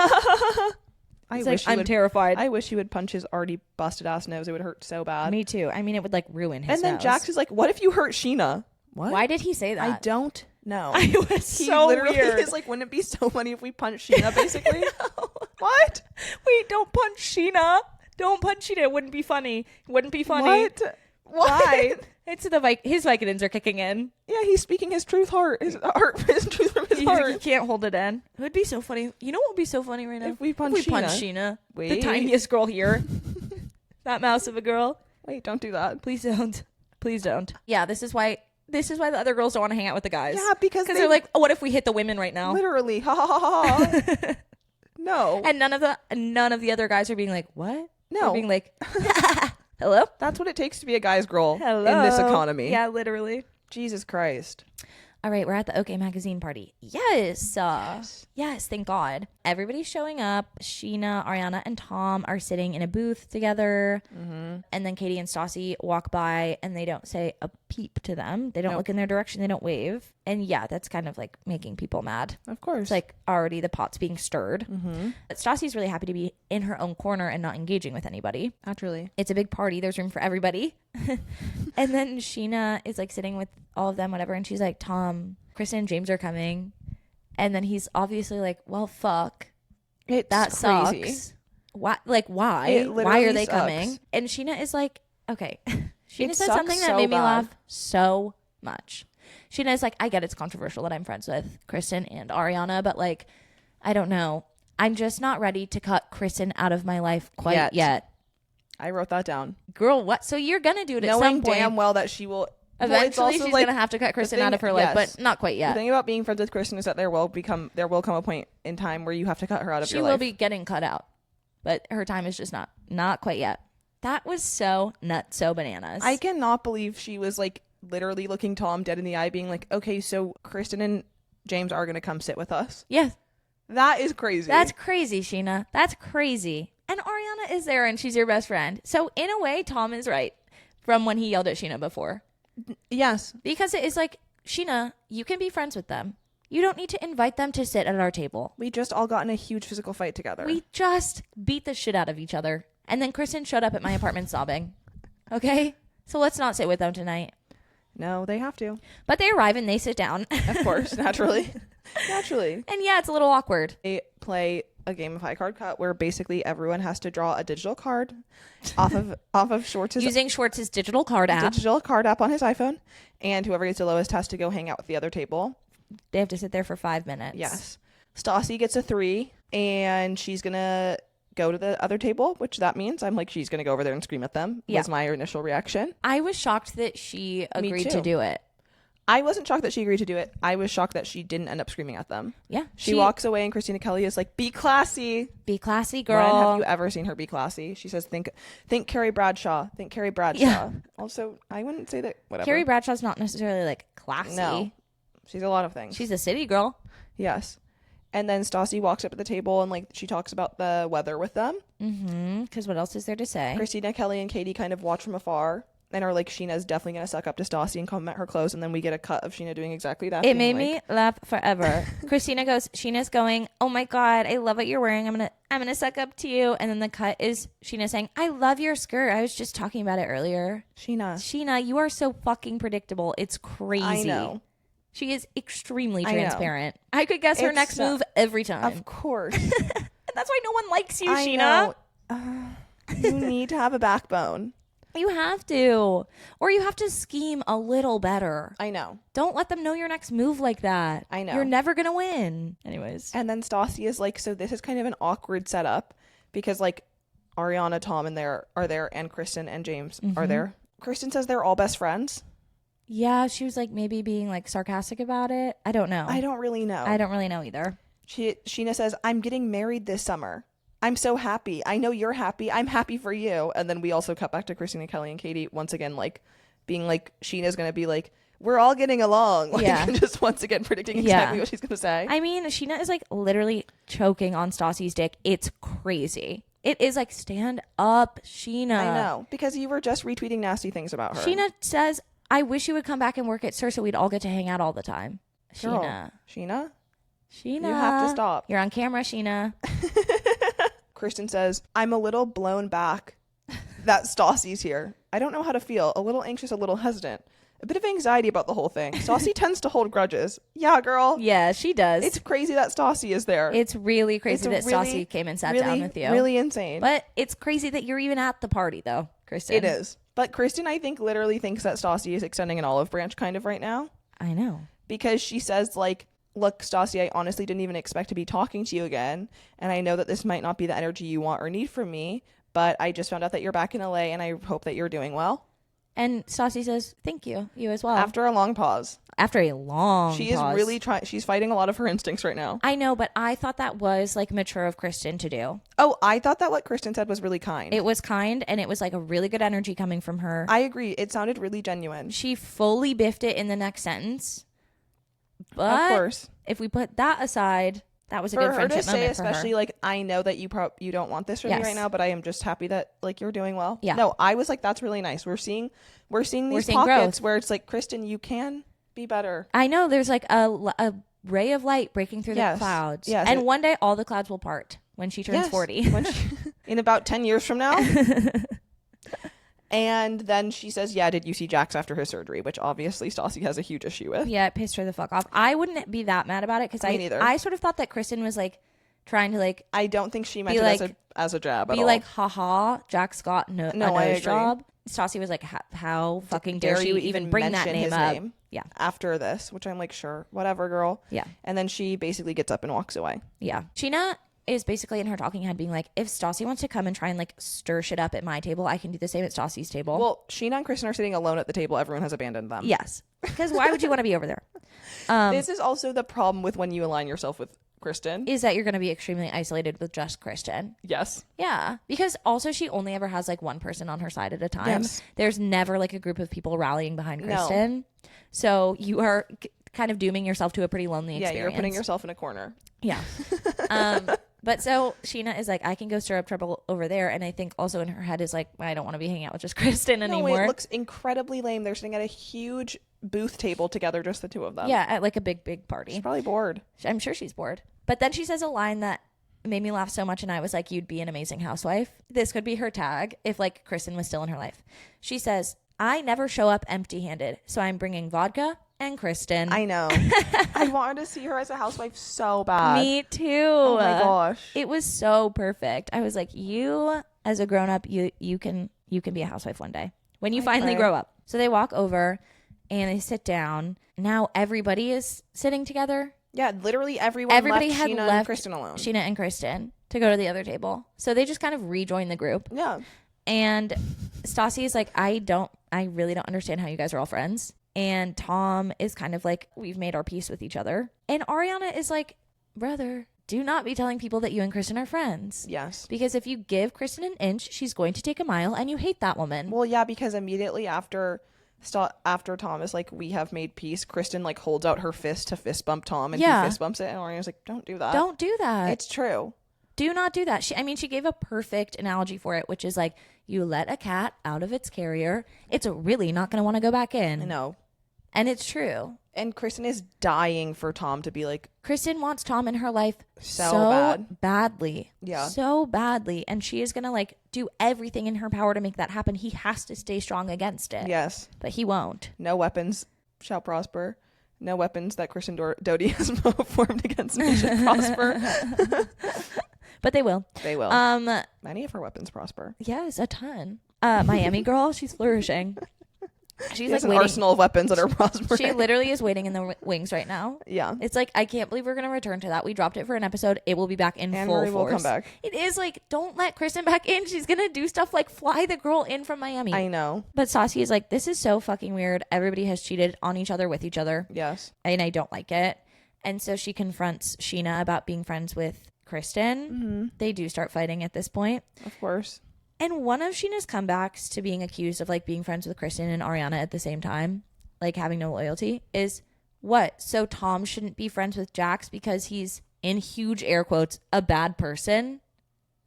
I'm terrified. I wish he would punch his already busted ass nose. It would hurt so bad. Me too. I mean, it would like ruin his And then nose. Jax is like, what if you hurt Sheena? What? Why did he say that? I don't know. It was He so literally weird. is like, wouldn't it be so funny if we punched Sheena, basically? What? Wait, don't punch Sheena. Don't punch Sheena. It wouldn't be funny. It wouldn't be funny. What? Why? It's his Vicodins are kicking in. Yeah, he's speaking his truth his truth from his He heart. can't hold it in. It would be so funny. You know what would be so funny right now? If we punch Sheena. The Wait. tiniest girl here. That mouse of a girl. Wait, don't do that. Please don't. Please don't. Yeah, this is why the other girls don't want to hang out with the guys. Yeah, because they're like, oh, what if we hit the women right now? literally, ha ha ha ha. No. And none of the other guys are being like, what? No. They're being like, hello? That's what it takes to be a guy's girl Hello. in this economy. Yeah, literally. Jesus Christ. All right, we're at the OK Magazine party. Yes. Yes, thank God. Everybody's showing up. Sheena, Ariana, and Tom are sitting in a booth together. Mm-hmm. And then Katie and Stassi walk by and they don't say a peep to them. They don't look in their direction. They don't wave. And yeah, that's kind of like making people mad. Of course. It's like already the pot's being stirred. Mm-hmm. But Stassi's really happy to be in her own corner and not engaging with anybody. Naturally. It's a big party. There's room for everybody. And then Sheena is like sitting with all of them, whatever. And she's like, Tom, Kristen and James are coming. And then he's obviously like, well, fuck. That crazy. sucks. Why? Like, why? It Why literally are they sucks. coming? And Sheena is like, okay. Sheena It said sucks something that so made me bad. laugh so much. Sheena is like, I get it's controversial that I'm friends with Kristen and Ariana, but like, I don't know. I'm just not ready to cut Kristen out of my life quite yet. I wrote that down. Girl, what? So you're going to do it at some Knowing point. damn well that she will. Eventually, she's going to have to cut Kristen out of her life, but not quite The yet. thing about being friends with Kristen is that there will come a point in time where you have to cut her out of She your will life. be getting cut out, but her time is just not quite yet. That was so nuts, so bananas. I cannot believe she was like literally looking Tom dead in the eye being like, okay, so Kristen and James are going to come sit with us. Yeah. That is crazy. That's crazy, Sheena. That's crazy. And Ariana is there and she's your best friend. So in a way, Tom is right from when he yelled at Sheena before. Yes. Because it is like, Sheena, you can be friends with them. You don't need to invite them to sit at our table. We just all got in a huge physical fight together. We just beat the shit out of each other. And then Kristen showed up at my apartment sobbing. Okay? So let's not sit with them tonight. No, they have to. But they arrive and they sit down. Of course, naturally. Naturally. And yeah, it's a little awkward. They play a game of high card cut where basically everyone has to draw a digital card off of Schwartz's Using Schwartz's digital card app. digital card app on his iPhone, and whoever gets the lowest has to go hang out with the other table. They have to sit there for 5 minutes. Yes. Stassi gets a 3, and she's gonna go to the other table, which that means I'm like, she's gonna go over there and scream at them. Yeah. Was my initial reaction. I was shocked that she agreed too. to do it. I wasn't shocked that she agreed to do it. I was shocked that she didn't end up screaming at them. Yeah. She walks away, and Christina Kelly is like, "Be classy." Be classy, girl. When have you ever seen her be classy? She says, think Carrie Bradshaw. Think Carrie Bradshaw. Yeah. Also, I wouldn't say that, whatever. Carrie Bradshaw's not necessarily like classy. No. She's a lot of things. She's a city girl. Yes. And then Stassi walks up to the table and like she talks about the weather with them. Mm-hmm. Because what else is there to say? Christina Kelly and Katie kind of watch from afar and are like, Sheena's definitely going to suck up to Stassi and compliment her clothes. And then we get a cut of Sheena doing exactly that. It made me laugh forever. Christina goes, Sheena's going, oh my God, I love what you're wearing. I'm gonna suck up to you. And then the cut is Sheena saying, I love your skirt. I was just talking about it earlier. Sheena, you are so fucking predictable. It's crazy. I know. She is extremely I know. transparent. I could guess her next move every time. Of course. And that's why no one likes you, I Sheena. know. You need to have a backbone. You have to. Or you have to scheme a little better. I know. Don't let them know your next move like that. I know. You're never going to win. Anyways. And then Stassi is like, so this is kind of an awkward setup because like Ariana, Tom and are there and Kristen and James are there. Kristen says they're all best friends. Yeah, she was like maybe being like sarcastic about it. I don't know. I don't really know. I don't really know either. Sheena says, I'm getting married this summer. I'm so happy. I know you're happy. I'm happy for you. And then we also cut back to Christina Kelly and Katie once again, like being like, Sheena's going to be like, we're all getting along. Like, yeah. Just once again predicting exactly what she's going to say. I mean, Sheena is like literally choking on Stassi's dick. It's crazy. It is like, stand up, Sheena. I know. Because you were just retweeting nasty things about her. Sheena says, I wish you would come back and work at SIR so we'd all get to hang out all the time. Girl. Sheena. You have to stop. You're on camera, Sheena. Kristen says, I'm a little blown back that Stassi's here. I don't know how to feel. A little anxious, a little hesitant. A bit of anxiety about the whole thing. Stassi tends to hold grudges. Yeah, girl. Yeah, she does. It's crazy that Stassi is there. It's really crazy that really, Stassi came and sat really, down with you. Really insane. But it's crazy that you're even at the party, though, Kristen. It is. But Kristen, I think, literally thinks that Stassi is extending an olive branch kind of right now. I know. Because she says, like, look, Stassi, I honestly didn't even expect to be talking to you again. And I know that this might not be the energy you want or need from me. But I just found out that you're back in LA and I hope that you're doing well. And Stassi says, thank you. You as well. After a long pause. After a long She is pause. really trying. She's fighting a lot of her instincts right now. I know, but I thought that was like mature of Kristen to do. Oh, I thought that what Kristen said was really kind. It was kind and it was like a really good energy coming from her. I agree. It sounded really genuine. She fully biffed it in the next sentence. But of course, if we put that aside, that was a for good her friendship to say, moment especially for her. like, I know that you don't want this from me Yes. right now, but I am just happy that like you're doing well. Yeah. No, I was like, that's really nice. We're seeing these seeing pockets growth. where it's like, Kristen, you can be better. I know there's like a ray of light breaking through Yes. the clouds. Yes. And one day all the clouds will part when she turns 40. In about 10 years from now. And then she says, yeah, did you see Jax after his surgery? Which obviously Stassi has a huge issue with. Yeah, it pissed her the fuck off. I wouldn't be that mad about it because Me neither. I sort of thought that Kristen was like trying to like I don't think she meant Be it like- as a jab at be all. like, haha, Jax got a I nose agree. job. Stassi was like, how fucking dare you even bring that mention name his up? name Yeah. after this, which I'm like, sure, whatever, girl. Yeah. And then she basically gets up and walks away. Yeah. Sheena is basically in her talking head being like, if Stassi wants to come and try and like stir shit up at my table, I can do the same at Stassi's table. Well, Sheena and Kristen are sitting alone at the table. Everyone has abandoned them. Yes. Because why would you want to be over there? This is also the problem with when you align yourself with Kristen. is that you're going to be extremely isolated with just Kristen. Yes. Yeah. Because also she only ever has like one person on her side at a time. Yes. There's never like a group of people rallying behind Kristen. No. So you are kind of dooming yourself to a pretty lonely experience. Yeah, you're putting yourself in a corner. Yeah. But so Sheena is like, I can go stir up trouble over there. And I think also in her head is like, I don't want to be hanging out with just Kristen anymore. It looks incredibly lame. They're sitting at a huge booth table together, just the two of them. Yeah, at like a big party. She's probably bored. I'm sure she's bored. But then she says a line that made me laugh so much. And I was like, you'd be an amazing housewife. This could be her tag if like Kristen was still in her life. She says, I never show up empty handed. So I'm bringing vodka and Kristen. I know. I wanted to see her as a housewife so bad. Me too. Oh my gosh. It was so perfect. I was like, you as a grown up, you can be a housewife one day when you finally grow up. So they walk over and they sit down. Now everybody is sitting together. Yeah, literally everybody had Sheena left and Kristen alone. Sheena and Kristen to go to the other table. So they just kind of rejoin the group. Yeah. And Stassi is like, I really don't understand how you guys are all friends. And Tom is kind of like, we've made our peace with each other. And Ariana is like, brother, do not be telling people that you and Kristen are friends. Yes. Because if you give Kristen an inch, she's going to take a mile, and you hate that woman. Well, yeah, because immediately after Tom is like, we have made peace, Kristen like holds out her fist to fist bump Tom, and he fist bumps it, and Ariana's like, don't do that. Don't do that. It's true. Do not do that. She gave a perfect analogy for it, which is like, you let a cat out of its carrier, it's really not going to want to go back in. I know. And it's true. And Kristen is dying for Tom to be like... Kristen wants Tom in her life so badly. Yeah. So badly. And she is going to like do everything in her power to make that happen. He has to stay strong against it. Yes. But he won't. No weapons shall prosper. No weapons that Kristen Doty has formed against me should prosper. But they will. They will. Many of her weapons prosper. Yes, a ton. Miami girl, she's flourishing. She's like an waiting. arsenal of weapons that are prospering. She literally is waiting in the wings right now. Yeah. It's like, I can't believe we're going to return to that. We dropped it for an episode. It will be back in full Marie force. will come back. It is like, don't let Kristen back in. She's going to do stuff like fly the girl in from Miami. I know. But Stassi is like, this is so fucking weird. Everybody has cheated on each other with each other. Yes. And I don't like it. And so she confronts Sheena about being friends with Kristen. Mm-hmm. They do start fighting at this point. Of course. And one of Sheena's comebacks to being accused of like being friends with Kristen and Ariana at the same time, like having no loyalty, is what? So Tom shouldn't be friends with Jax because he's, in huge air quotes, a bad person?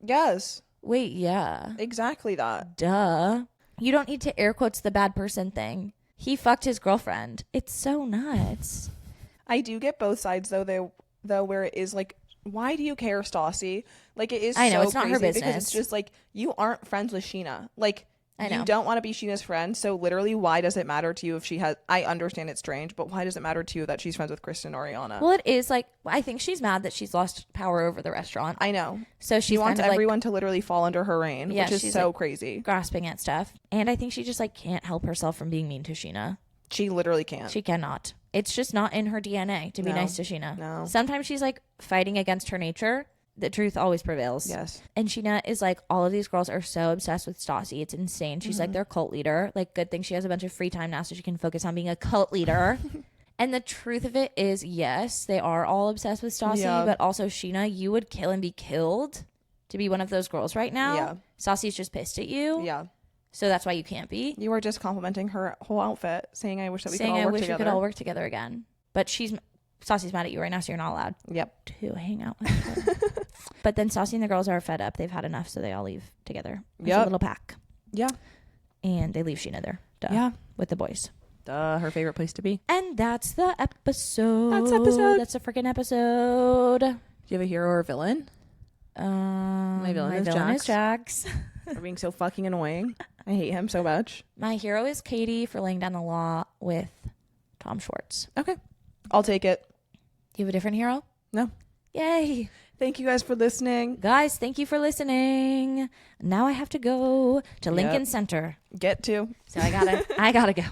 Yes. Wait, yeah. Exactly that. Duh. You don't need to air quotes the bad person thing. He fucked his girlfriend. It's so nuts. I do get both sides though where it is like, why do you care, Stassi? Like, it is I know, so it's not crazy her business. because it's just like, you aren't friends with Sheena. Like, I know. you don't want to be Sheena's friend. So literally, why does it matter to you if she has, I understand it's strange, but why does it matter to you that she's friends with Kristen or Ariana? Well, it is like, I think she's mad that she's lost power over the restaurant. I know. So she wants kind of everyone to literally fall under her reign, Yeah, which is she's, so like, crazy. grasping at stuff. And I think she just like can't help herself from being mean to Sheena. She literally can't. She cannot. It's just not in her DNA to be No. nice to Sheena. No. Sometimes she's like fighting against her nature. The truth always prevails. Yes. And Sheena is like, all of these girls are so obsessed with Stassi. It's insane. She's like their cult leader. Like, good thing she has a bunch of free time now so she can focus on being a cult leader. And the truth of it is, yes, they are all obsessed with Stassi, Yeah. but also Sheena, you would kill and be killed to be one of those girls right now. Yeah. Stassi's just pissed at you. Yeah. So that's why you can't be. You were just complimenting her whole outfit, saying, I wish that we Saying, could all I work wish together. we could all work together again. But Stassi's mad at you right now, so you're not allowed Yep. to hang out with her. But then Stassi and the girls are fed up. They've had enough, so they all leave together. It's a little pack. Yeah. And they leave Sheena there. Duh. Yeah. With the boys. Duh, her favorite place to be. And that's the episode. That's a freaking episode. Do you have a hero or a villain? My villain is Jax. For being so fucking annoying. I hate him so much. My hero is Katie for laying down the law with Tom Schwartz. Okay. I'll take it. Do you have a different hero? No. Yay. Thank you guys for listening. Guys, thank you for listening. Now I have to go to Lincoln Center. Get to. So I gotta go.